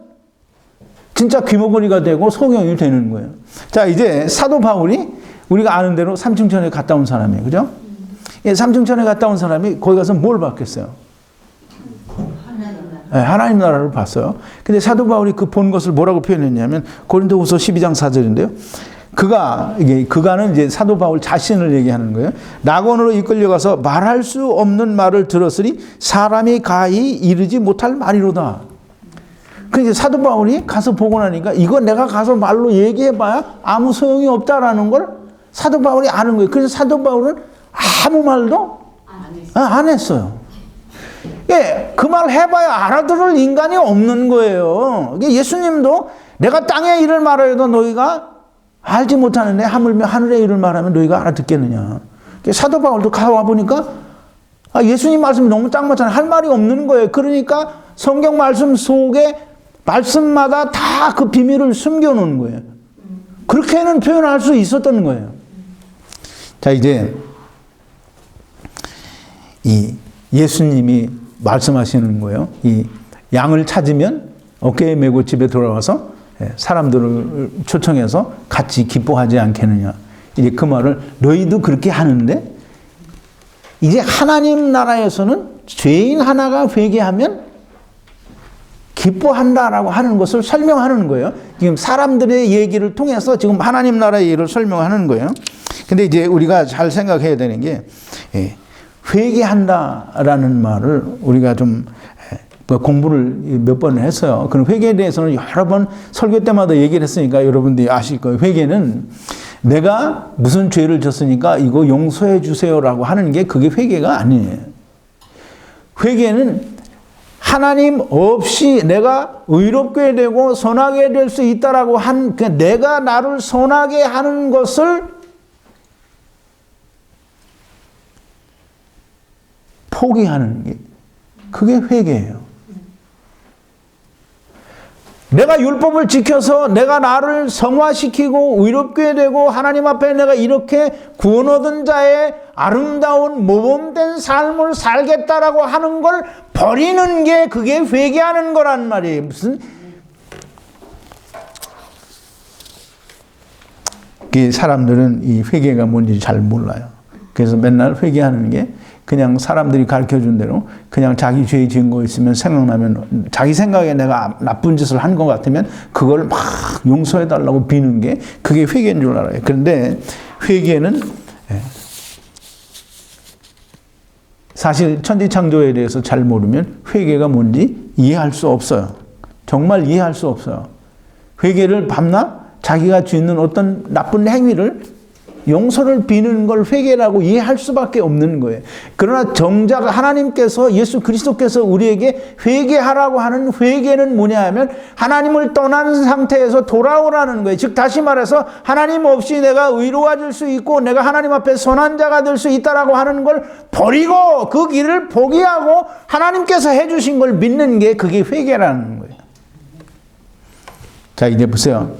진짜 귀머거리가 되고 소경이 되는 거예요. 자, 이제 사도 바울이 우리가 아는 대로 삼층천에 갔다 온 사람이에요. 그죠? 예, 삼층천에 갔다 온 사람이 거기 가서 뭘 봤겠어요? 네, 하나님 나라를 봤어요. 근데 사도 바울이 그 본 것을 뭐라고 표현했냐면, 고린도후서 12장 4절인데요. 그가는 이제 사도 바울 자신을 얘기하는 거예요. 낙원으로 이끌려가서 말할 수 없는 말을 들었으니 사람이 가히 이르지 못할 말이로다. 그러니까 사도 바울이 가서 보고 나니까 이거 내가 가서 말로 얘기해봐야 아무 소용이 없다라는 걸 사도 바울이 아는 거예요. 그래서 사도 바울은 아무 말도 안 했어요. 예, 그 말 해봐야 알아들을 인간이 없는 거예요. 예수님도 내가 땅의 일을 말하여도 너희가 알지 못하는데 하물며 하늘의 일을 말하면 너희가 알아듣겠느냐. 사도 바울도 가와 보니까 예수님 말씀이 너무 딱 맞잖아요. 할 말이 없는 거예요. 그러니까 성경 말씀 속에 말씀마다 다 그 비밀을 숨겨놓은 거예요. 그렇게는 표현할 수 있었던 거예요. 자, 이제 이 예수님이 말씀하시는 거예요. 이 양을 찾으면 어깨에 메고 집에 돌아와서 사람들을 초청해서 같이 기뻐하지 않겠느냐. 이제 그 말을 너희도 그렇게 하는데 이제 하나님 나라에서는 죄인 하나가 회개하면 기뻐한다라고 하는 것을 설명하는 거예요. 지금 사람들의 얘기를 통해서 지금 하나님 나라의 일을 설명하는 거예요. 근데 이제 우리가 잘 생각해야 되는 게 회개한다라는 말을 우리가 좀 공부를 몇 번 했어요. 그럼 회개에 대해서는 여러 번 설교 때마다 얘기를 했으니까 여러분들이 아실 거예요. 회개는 내가 무슨 죄를 졌으니까 이거 용서해 주세요라고 하는 게 그게 회개가 아니에요. 회개는 하나님 없이 내가 의롭게 되고 선하게 될 수 있다라고 한 내가 나를 선하게 하는 것을 포기하는 게 그게 회개예요. 내가 율법을 지켜서 내가 나를 성화시키고 의롭게 되고 하나님 앞에 내가 이렇게 구원 얻은 자의 아름다운 모범된 삶을 살겠다라고 하는 걸 버리는 게 그게 회개하는 거란 말이에요. 무슨 사람들은 이 회개가 뭔지 잘 몰라요. 그래서 맨날 회개하는 게 그냥 사람들이 가르쳐준 대로 그냥 자기 죄 지은 거 있으면 생각나면 자기 생각에 내가 나쁜 짓을 한 것 같으면 그걸 막 용서해달라고 비는 게 그게 회개인 줄 알아요. 그런데 회개는 사실 천지창조에 대해서 잘 모르면 회개가 뭔지 이해할 수 없어요. 정말 이해할 수 없어요. 회개를 밤낮 자기가 짓는 어떤 나쁜 행위를 용서를 비는 걸 회개라고 이해할 수밖에 없는 거예요. 그러나 정작 하나님께서 예수 그리스도께서 우리에게 회개하라고 하는 회개는 뭐냐 하면 하나님을 떠난 상태에서 돌아오라는 거예요. 즉 다시 말해서 하나님 없이 내가 의로워질 수 있고 내가 하나님 앞에 선한 자가 될 수 있다라고 하는 걸 버리고 그 길을 포기하고 하나님께서 해주신 걸 믿는 게 그게 회개라는 거예요. 자, 이제 보세요.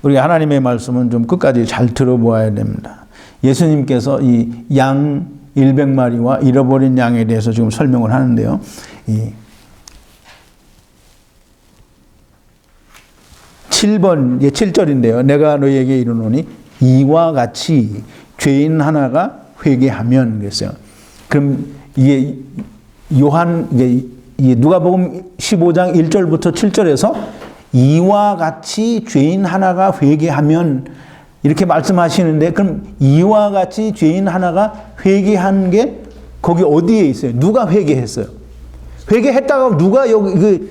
우리 하나님의 말씀은 좀 끝까지 잘 들어보아야 됩니다. 예수님께서 이 양 100마리와 잃어버린 양에 대해서 지금 설명을 하는데요. 이 7절인데요. 내가 너희에게 이르노니 이와 같이 죄인 하나가 회개하면 그랬어요. 그럼 이게 이게 누가복음 15장 1절부터 7절에서 이와 같이 죄인 하나가 회개하면 이렇게 말씀하시는데 그럼 이와 같이 죄인 하나가 회개한 게 거기 어디에 있어요? 누가 회개했어요? 회개했다가 누가 여기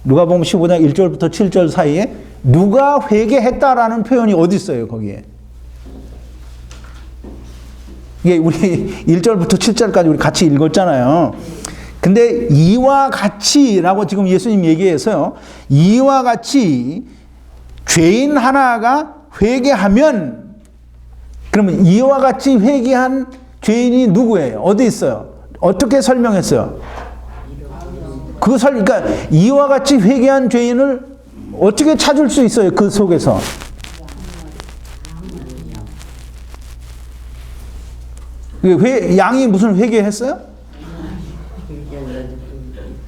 누가복음 15장 1절부터 7절 사이에 누가 회개했다라는 표현이 어디 있어요? 거기에. 이게 우리 1절부터 7절까지 우리 같이 읽었잖아요. 근데 이와 같이라고 지금 예수님 얘기해서요. 이와 같이 죄인 하나가 회개하면 그러면 이와 같이 회개한 죄인이 누구예요? 어디 있어요? 어떻게 설명했어요? 그러니까 이와 같이 회개한 죄인을 어떻게 찾을 수 있어요? 그 속에서. 양이 무슨 회개했어요?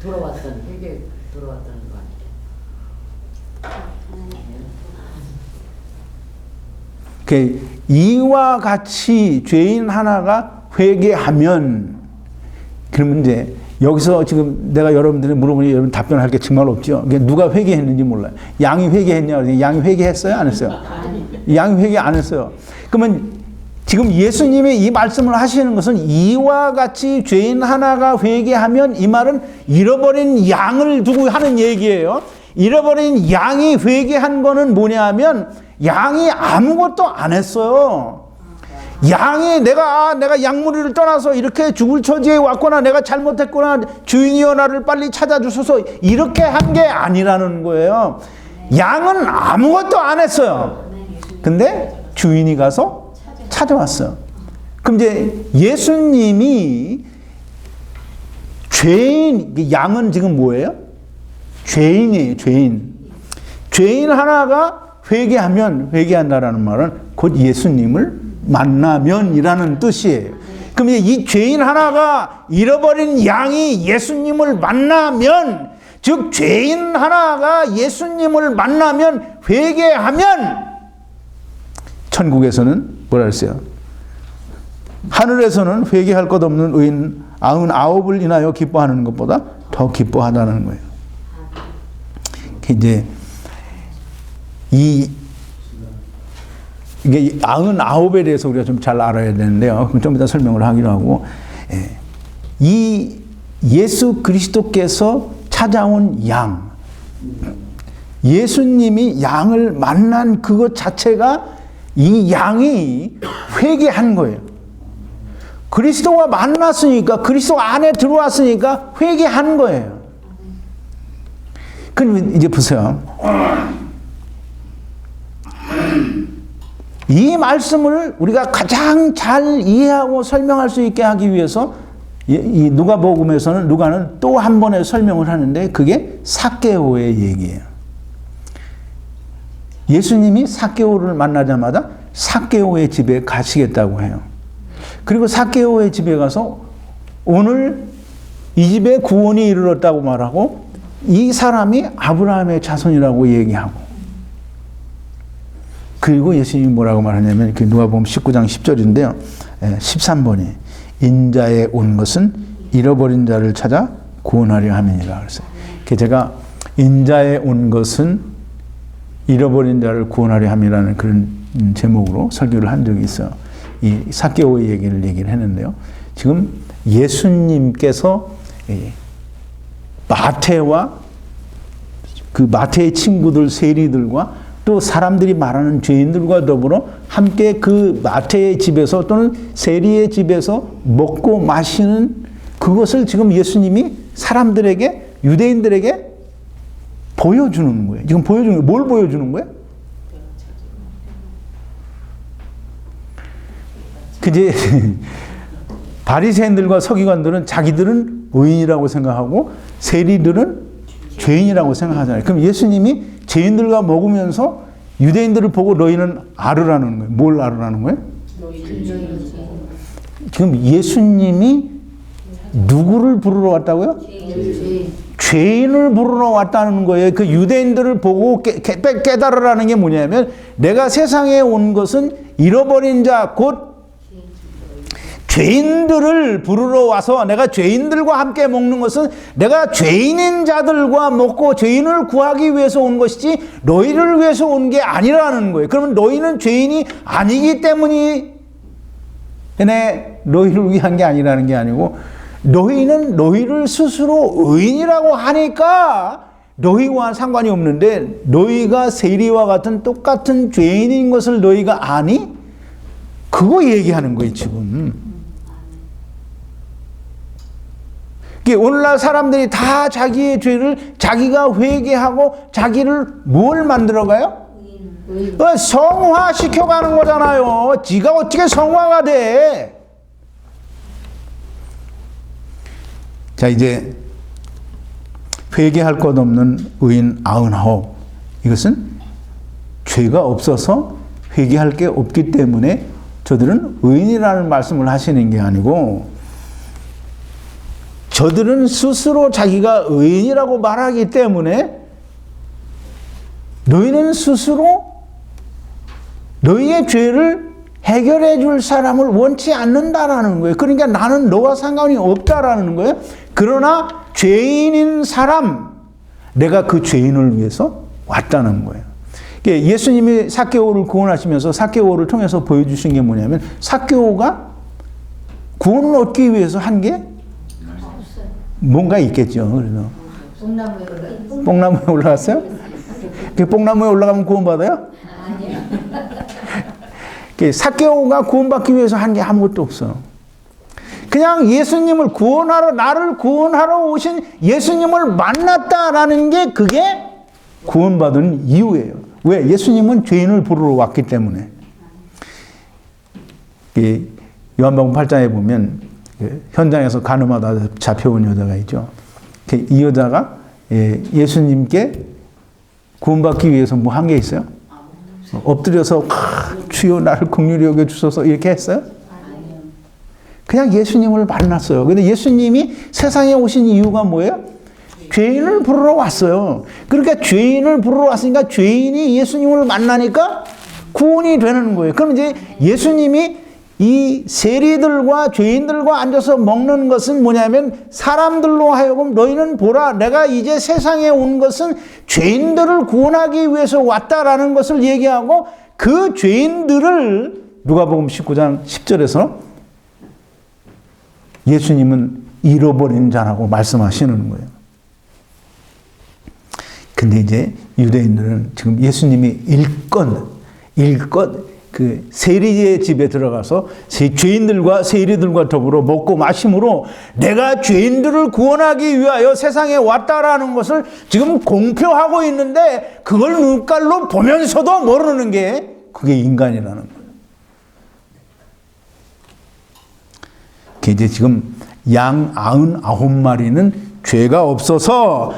회개 돌아왔다는 거 아니에요? 이와 같이 죄인 하나가 회개하면 그러면 이제 여기서 지금 내가 여러분들이 물어보니 여러분 답변할 게 정말 없죠. 누가 회개했는지 몰라요. 양이 회개했냐? 양이 회개했어요? 안 했어요? 양이 회개 안 했어요. 그러면 지금 예수님이 이 말씀을 하시는 것은 이와 같이 죄인 하나가 회개하면 이 말은 잃어버린 양을 두고 하는 얘기예요. 잃어버린 양이 회개한 거는 뭐냐 하면 양이 아무것도 안 했어요. 양이 내가 양무리를 떠나서 이렇게 죽을 처지에 왔거나 내가 잘못했거나 주인이여 나를 빨리 찾아주소서 이렇게 한 게 아니라는 거예요. 양은 아무것도 안 했어요. 근데 주인이 가서 찾아왔어요. 그럼 이제 예수님이 죄인, 양은 지금 뭐예요? 죄인이에요, 죄인. 죄인 하나가 회개한다라는 말은 곧 예수님을 만나면이라는 뜻이에요. 그럼 이 죄인 하나가 잃어버린 양이 예수님을 만나면, 즉 죄인 하나가 예수님을 만나면, 회개하면 천국에서는 뭐라 그랬어요? 하늘에서는 회개할 것 없는 의인 99을 인하여 기뻐하는 것보다 더 기뻐하다는 거예요. 이제 이게 99에 대해서 우리가 좀 잘 알아야 되는데요. 그럼 좀 이따 설명을 하기로 하고, 이 예수 그리스도께서 찾아온 양, 예수님이 양을 만난 그것 자체가 이 양이 회개한 거예요. 그리스도와 만났으니까, 그리스도 안에 들어왔으니까 회개한 거예요. 그럼 이제 보세요. 이 말씀을 우리가 가장 잘 이해하고 설명할 수 있게 하기 위해서 이 누가복음에서는 누가는 또 한 번의 설명을 하는데 그게 삭개오의 얘기예요. 예수님이 삭개오를 만나자마자 삭개오의 집에 가시겠다고 해요. 그리고 삭개오의 집에 가서 오늘 이 집에 구원이 이르렀다고 말하고 이 사람이 아브라함의 자손이라고 얘기하고, 그리고 예수님이 뭐라고 말하냐면 누가복음 19장 10절인데요. 13번이 인자에 온 것은 잃어버린 자를 찾아 구원하려 함이니라 그랬어요. 제가 인자에 온 것은 잃어버린 자를 구원하려 함이라는 그런 제목으로 설교를 한 적이 있어요. 이 삭개오의 얘기를 했는데요. 지금 예수님께서 마태와 그 마태의 친구들 세리들과 또 사람들이 말하는 죄인들과 더불어 함께 그 마태의 집에서 또는 세리의 집에서 먹고 마시는 그것을 지금 예수님이 사람들에게, 유대인들에게 보여주는 거예요. 지금 보여주는 거예요. 뭘 보여주는 거예요? 그제 바리새인들과 서기관들은 자기들은 의인이라고 생각하고 세리들은 죄인이라고 생각하잖아요. 그럼 예수님이 죄인들과 먹으면서 유대인들을 보고 너희는 알으라는 거예요. 뭘 알으라는 거예요? 지금 예수님이 누구를 부르러 왔다고요? 죄인을 부르러 왔다는 거예요. 그 유대인들을 보고 깨달으라는 게 뭐냐면, 내가 세상에 온 것은 잃어버린 자, 곧 죄인들을 부르러 와서 내가 죄인들과 함께 먹는 것은 내가 죄인인 자들과 먹고 죄인을 구하기 위해서 온 것이지 너희를 위해서 온 게 아니라는 거예요. 그러면 너희는 죄인이 아니기 때문에 너희를 위한 게 아니라는 게 아니고, 너희는 너희를 스스로 의인이라고 하니까 너희와 상관이 없는데, 너희가 세리와 같은 똑같은 죄인인 것을 너희가 아니? 그거 얘기하는 거예요 지금. 오늘날 사람들이 다 자기의 죄를 자기가 회개하고 자기를 뭘 만들어가요? 성화시켜가는 거잖아요. 지가 어떻게 성화가 돼? 자, 이제 회개할 것 없는 의인 99. 이것은 죄가 없어서 회개할 게 없기 때문에 저들은 의인이라는 말씀을 하시는 게 아니고, 저들은 스스로 자기가 의인이라고 말하기 때문에 너희는 스스로 너희의 죄를 해결해 줄 사람을 원치 않는다라는 거예요. 그러니까 나는 너와 상관이 없다라는 거예요. 그러나 죄인인 사람, 내가 그 죄인을 위해서 왔다는 거예요. 예수님이 삭개오를 구원하시면서 삭개오를 통해서 보여주신 게 뭐냐면, 삭개오가 구원을 얻기 위해서 한 게 뭔가 있겠죠. 그래서 뽕나무에 올라갔어요? 뽕나무에 올라가면 구원받아요? 아니요. 삭개오가 구원받기 위해서 한 게 아무것도 없어. 그냥 예수님을 구원하러, 나를 구원하러 오신 예수님을 만났다라는 게 그게 구원받은 이유예요. 왜? 예수님은 죄인을 부르러 왔기 때문에. 이 요한복음 8장에 보면 현장에서 간음하다 잡혀온 여자가 있죠. 이 여자가 예수님께 구원받기 위해서 뭐 한 게 있어요? 엎드려서 주여 나를 긍휼히 여겨 주소서 이렇게 했어요? 그냥 예수님을 만났어요. 근데 예수님이 세상에 오신 이유가 뭐예요? 죄인을 부르러 왔어요. 그러니까 죄인을 부르러 왔으니까 죄인이 예수님을 만나니까 구원이 되는 거예요. 그럼 이제 예수님이 이 세리들과 죄인들과 앉아서 먹는 것은 뭐냐면 사람들로 하여금 너희는 보라 내가 이제 세상에 온 것은 죄인들을 구원하기 위해서 왔다라는 것을 얘기하고 그 죄인들을 누가복음 19장 10절에서 예수님은 잃어버린 자라고 말씀하시는 거예요. 근데 이제 유대인들은 지금 예수님이 일껏 그 세리의 집에 들어가서 죄인들과 세리들과 더불어 먹고 마심으로 내가 죄인들을 구원하기 위하여 세상에 왔다라는 것을 지금 공표하고 있는데 그걸 눈깔로 보면서도 모르는 게 그게 인간이라는 거예요. 이제 지금 양 99마리는 죄가 없어서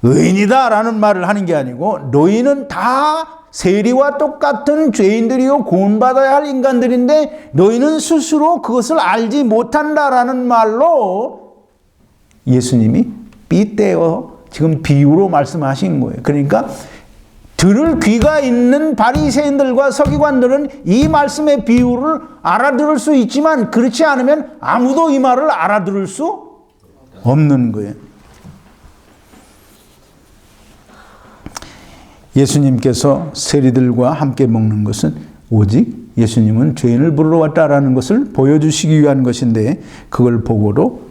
의인이다라는 말을 하는 게 아니고 너희는 다 세리와 똑같은 죄인들이요 구원받아야 할 인간들인데 너희는 스스로 그것을 알지 못한다라는 말로 예수님이 삐떼어 지금 비유로 말씀하신 거예요. 그러니까 들을 귀가 있는 바리새인들과 서기관들은 이 말씀의 비유를 알아들을 수 있지만 그렇지 않으면 아무도 이 말을 알아들을 수 없는 거예요. 예수님께서 세리들과 함께 먹는 것은 오직 예수님은 죄인을 부르러 왔다라는 것을 보여주시기 위한 것인데 그걸 보고도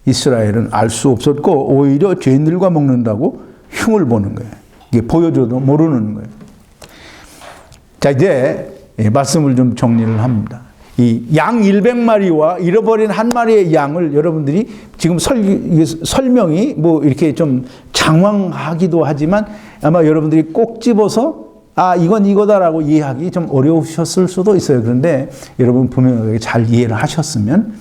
이스라엘은 알 수 없었고 오히려 죄인들과 먹는다고 흉을 보는 거예요. 이게 보여줘도 모르는 거예요. 자, 이제 말씀을 좀 정리를 합니다. 이 양 100마리와 잃어버린 한 마리의 양을 여러분들이 지금 설명이 뭐 이렇게 좀 장황하기도 하지만 아마 여러분들이 꼭 집어서 이건 이거다라고 이해하기 좀 어려우셨을 수도 있어요. 그런데 여러분 분명하게 잘 이해를 하셨으면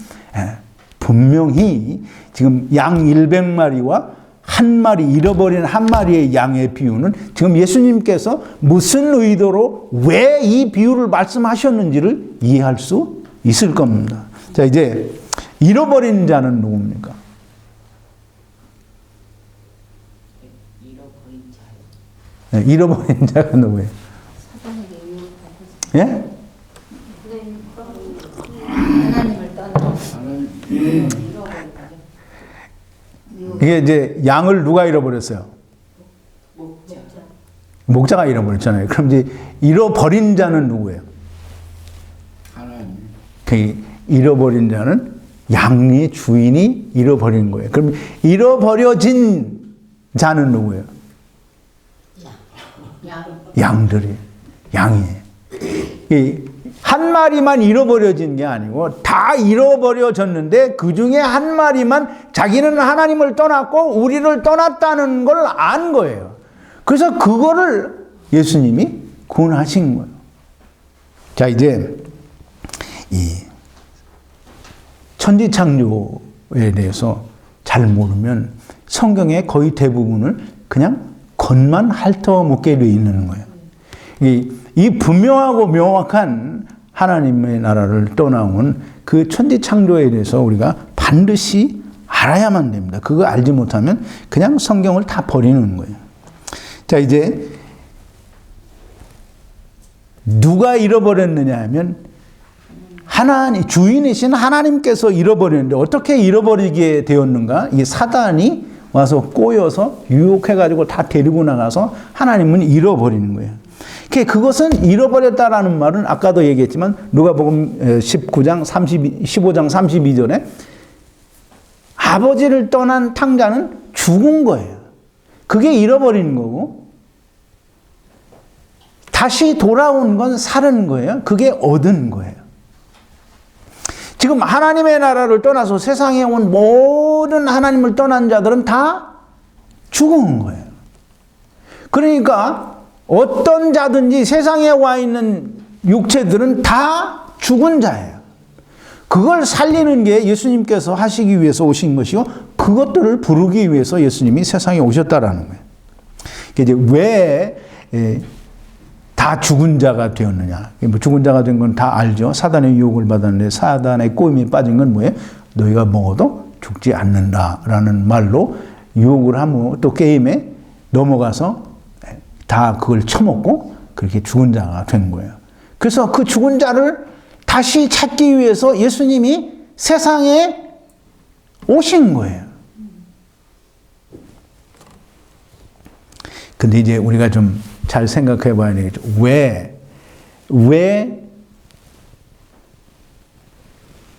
분명히 지금 양 100마리와 한 마리 잃어버린 한 마리의 양의 비유는 지금 예수님께서 무슨 의도로 왜 이 비유를 말씀하셨는지를 이해할 수 있을 겁니다. 자, 이제 잃어버린 자는 누굽니까? 잃어버린 자가 누구예요? 예? 하나님을 떠나 이게 이제 양을 누가 잃어버렸어요? 목자가 잃어버렸잖아요. 그럼 이제 잃어버린 자는 누구예요? 하나님. 그 잃어버린 자는 양의 주인이 잃어버린 거예요. 그럼 잃어버려진 자는 누구예요? 양들이 양이에요. 한 마리만 잃어버려진 게 아니고 다 잃어버려졌는데 그 중에 한 마리만 자기는 하나님을 떠났고 우리를 떠났다는 걸 안 거예요. 그래서 그거를 예수님이 구원하신 거예요. 자, 이제 이 천지창조에 대해서 잘 모르면 성경의 거의 대부분을 그냥 겉만 핥아먹게 되어 있는 거예요. 이 분명하고 명확한 하나님의 나라를 떠나온 그 천지창조에 대해서 우리가 반드시 알아야만 됩니다. 그거 알지 못하면 그냥 성경을 다 버리는 거예요. 자, 이제 누가 잃어버렸느냐 하면 하나님, 주인이신 하나님께서 잃어버렸는데 어떻게 잃어버리게 되었는가? 이 사단이 와서 꼬여서 유혹해가지고 다 데리고 나가서 하나님은 잃어버리는 거예요. 그것은 잃어버렸다라는 말은 아까도 얘기했지만 누가복음 15장 32절에 아버지를 떠난 탕자는 죽은 거예요. 그게 잃어버리는 거고 다시 돌아온 건 살은 거예요. 그게 얻은 거예요. 지금 하나님의 나라를 떠나서 세상에 온 모든 하나님을 떠난 자들은 다 죽은 거예요. 그러니까 어떤 자든지 세상에 와 있는 육체들은 다 죽은 자예요. 그걸 살리는 게 예수님께서 하시기 위해서 오신 것이요. 그것들을 부르기 위해서 예수님이 세상에 오셨다라는 거예요. 이제 왜 다 죽은 자가 되었느냐. 뭐 죽은 자가 된 건 다 알죠. 사단의 유혹을 받았는데 사단의 꼬임에 빠진 건 뭐예요? 너희가 먹어도 죽지 않는다라는 말로 유혹을 하고 또 게임에 넘어가서 다 그걸 처먹고 그렇게 죽은 자가 된 거예요. 그래서 그 죽은 자를 다시 찾기 위해서 예수님이 세상에 오신 거예요. 근데 이제 우리가 좀 잘 생각해 봐야 되겠죠. 왜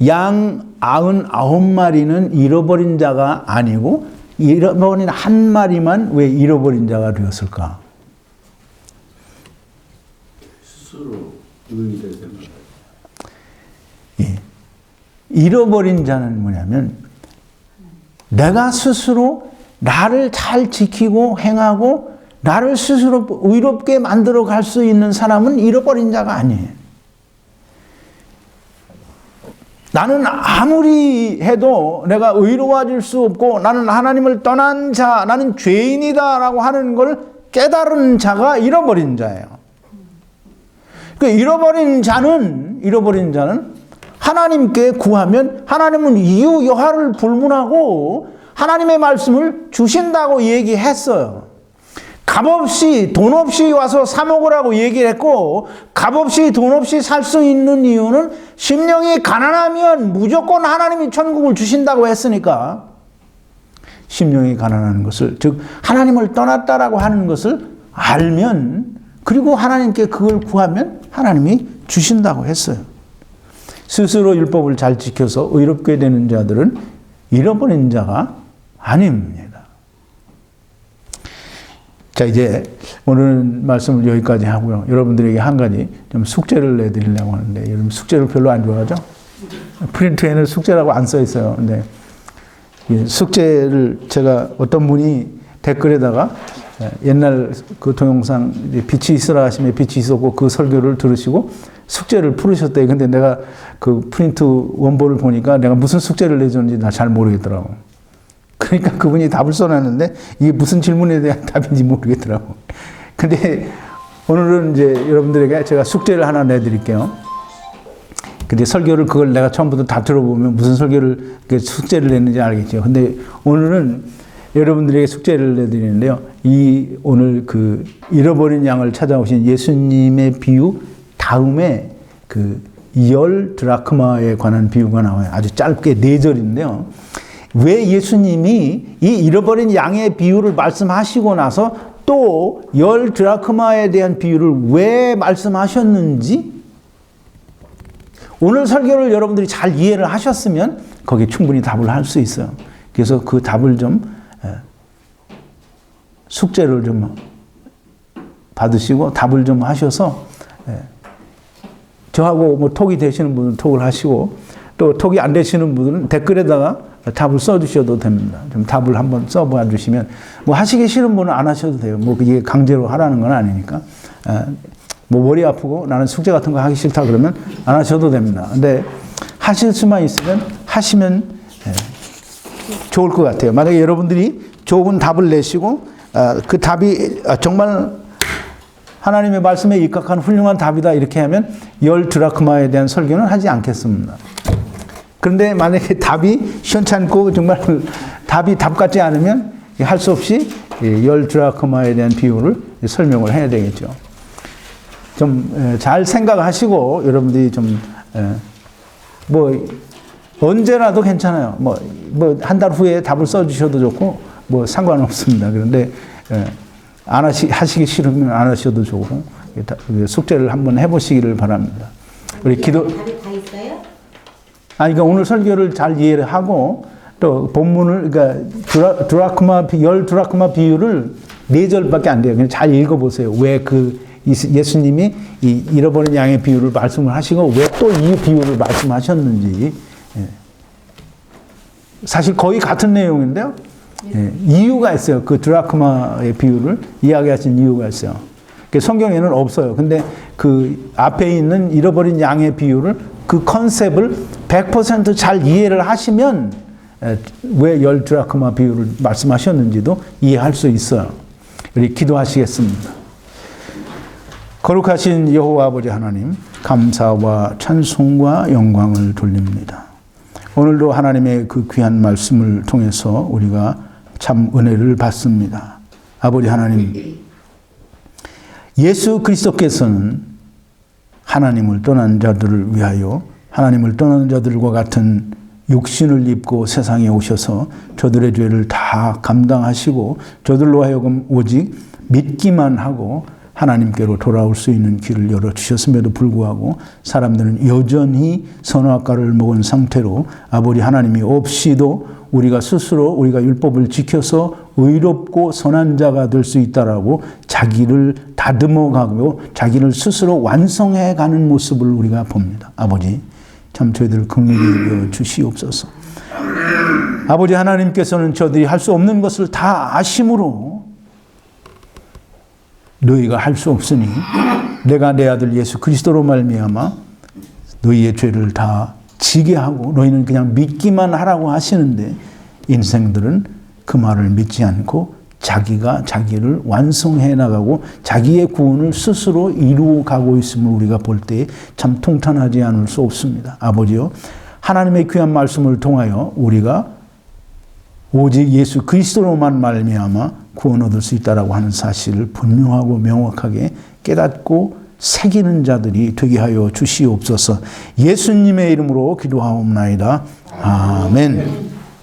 양 99마리는 잃어버린 자가 아니고 잃어버린 한 마리만 왜 잃어버린 자가 되었을까? 스스로 의인이 되는 예. 잃어버린 자는 뭐냐면 내가 스스로 나를 잘 지키고 행하고 나를 스스로 의롭게 만들어 갈 수 있는 사람은 잃어버린 자가 아니에요. 나는 아무리 해도 내가 의로워질 수 없고 나는 하나님을 떠난 자, 나는 죄인이다라고 하는 걸 깨달은 자가 잃어버린 자예요. 그 잃어버린 자는 하나님께 구하면 하나님은 이유 여하를 불문하고 하나님의 말씀을 주신다고 얘기했어요. 값없이 돈 없이 와서 사 먹으라고 얘기를 했고 값없이 돈 없이 살 수 있는 이유는 심령이 가난하면 무조건 하나님이 천국을 주신다고 했으니까 심령이 가난한 것을 즉 하나님을 떠났다라고 하는 것을 알면 그리고 하나님께 그걸 구하면 하나님이 주신다고 했어요. 스스로 율법을 잘 지켜서 의롭게 되는 자들은 잃어버린 자가 아닙니다. 자, 이제 오늘 말씀을 여기까지 하고요. 여러분들에게 한 가지 좀 숙제를 내드리려고 하는데, 여러분 숙제를 별로 안 좋아하죠? 프린트에는 숙제라고 안 써 있어요. 근데 숙제를 제가 어떤 분이 댓글에다가 옛날 그 동영상 빛이 있으라 하시며 빛이 있었고 그 설교를 들으시고 숙제를 풀으셨대요. 근데 내가 그 프린트 원본을 보니까 내가 무슨 숙제를 내줬는지 나 잘 모르겠더라고. 그러니까 그분이 답을 써놨는데 이게 무슨 질문에 대한 답인지 모르겠더라고. 근데 오늘은 이제 여러분들에게 제가 숙제를 하나 내드릴게요. 근데 설교를 그걸 내가 처음부터 다 들어보면 무슨 설교를 숙제를 냈는지 알겠죠. 근데 오늘은 여러분들에게 숙제를 내드리는데요. 이 오늘 그 잃어버린 양을 찾아오신 예수님의 비유 다음에 그 10드라크마에 관한 비유가 나와요. 아주 짧게 4절인데요. 왜 예수님이 이 잃어버린 양의 비유를 말씀하시고 나서 또 10드라크마에 대한 비유를 왜 말씀하셨는지 오늘 설교를 여러분들이 잘 이해를 하셨으면 거기에 충분히 답을 할 수 있어요. 그래서 그 답을 좀 숙제를 좀 받으시고 답을 좀 하셔서 저하고 뭐 톡이 되시는 분은 톡을 하시고 또 톡이 안 되시는 분은 댓글에다가 답을 써주셔도 됩니다. 좀 답을 한번 써봐 주시면 뭐 하시기 싫은 분은 안 하셔도 돼요. 뭐 이게 강제로 하라는 건 아니니까. 뭐 머리 아프고 나는 숙제 같은 거 하기 싫다 그러면 안 하셔도 됩니다. 근데 하실 수만 있으면 하시면 좋을 것 같아요. 만약에 여러분들이 좋은 답을 내시고 그 답이 정말 하나님의 말씀에 입각한 훌륭한 답이다 이렇게 하면 10드라크마에 대한 설교는 하지 않겠습니다. 그런데 만약에 답이 시원찮고 정말 답이 답 같지 않으면 할 수 없이 10드라크마에 대한 비유를 설명을 해야 되겠죠. 좀 잘 생각하시고 여러분들이 좀 뭐 언제라도 괜찮아요. 뭐 한 달 후에 답을 써주셔도 좋고 뭐 상관없습니다. 그런데 안 하시기 싫으면 안 하셔도 좋고 숙제를 한번 해보시기를 바랍니다. 우리 기도. 답이 다 있어요? 그러니까 오늘 설교를 잘 이해를 하고 또 본문을 그러니까 드라크마 10드라크마 비유를 4절밖에 안 돼요. 그냥 잘 읽어보세요. 왜 그 예수님이 이 잃어버린 양의 비유를 말씀을 하시고 왜 또 이 비유를 말씀하셨는지 사실 거의 같은 내용인데요. 이유가 있어요. 그 드라크마의 비유를 이야기하신 이유가 있어요. 성경에는 없어요. 근데 그 앞에 있는 잃어버린 양의 비유를 그 컨셉을 100% 잘 이해를 하시면 왜 10드라크마 비유를 말씀하셨는지도 이해할 수 있어요. 우리 기도하시겠습니다. 거룩하신 여호와 아버지 하나님, 감사와 찬송과 영광을 돌립니다. 오늘도 하나님의 그 귀한 말씀을 통해서 우리가 참 은혜를 받습니다. 아버지 하나님, 예수 그리스도께서는 하나님을 떠난 자들을 위하여 하나님을 떠난 자들과 같은 육신을 입고 세상에 오셔서 저들의 죄를 다 감당하시고 저들로 하여금 오직 믿기만 하고 하나님께로 돌아올 수 있는 길을 열어주셨음에도 불구하고 사람들은 여전히 선악과를 먹은 상태로 아버지 하나님이 없이도 우리가 스스로 우리가 율법을 지켜서 의롭고 선한 자가 될 수 있다라고 자기를 다듬어가고 자기를 스스로 완성해가는 모습을 우리가 봅니다. 아버지, 참 저희들 긍휼히 주시옵소서. 아버지 하나님께서는 저들이 할 수 없는 것을 다 아심으로 너희가 할 수 없으니 내가 내 아들 예수 그리스도로 말미암아 너희의 죄를 다 지게 하고 너희는 그냥 믿기만 하라고 하시는데 인생들은 그 말을 믿지 않고 자기가 자기를 완성해 나가고 자기의 구원을 스스로 이루어 가고 있음을 우리가 볼 때 참 통탄하지 않을 수 없습니다. 아버지요, 하나님의 귀한 말씀을 통하여 우리가 오직 예수 그리스도로만 말미암아 구원 얻을 수 있다라고 하는 사실을 분명하고 명확하게 깨닫고 새기는 자들이 되게 하여 주시옵소서. 예수님의 이름으로 기도하옵나이다. 아멘.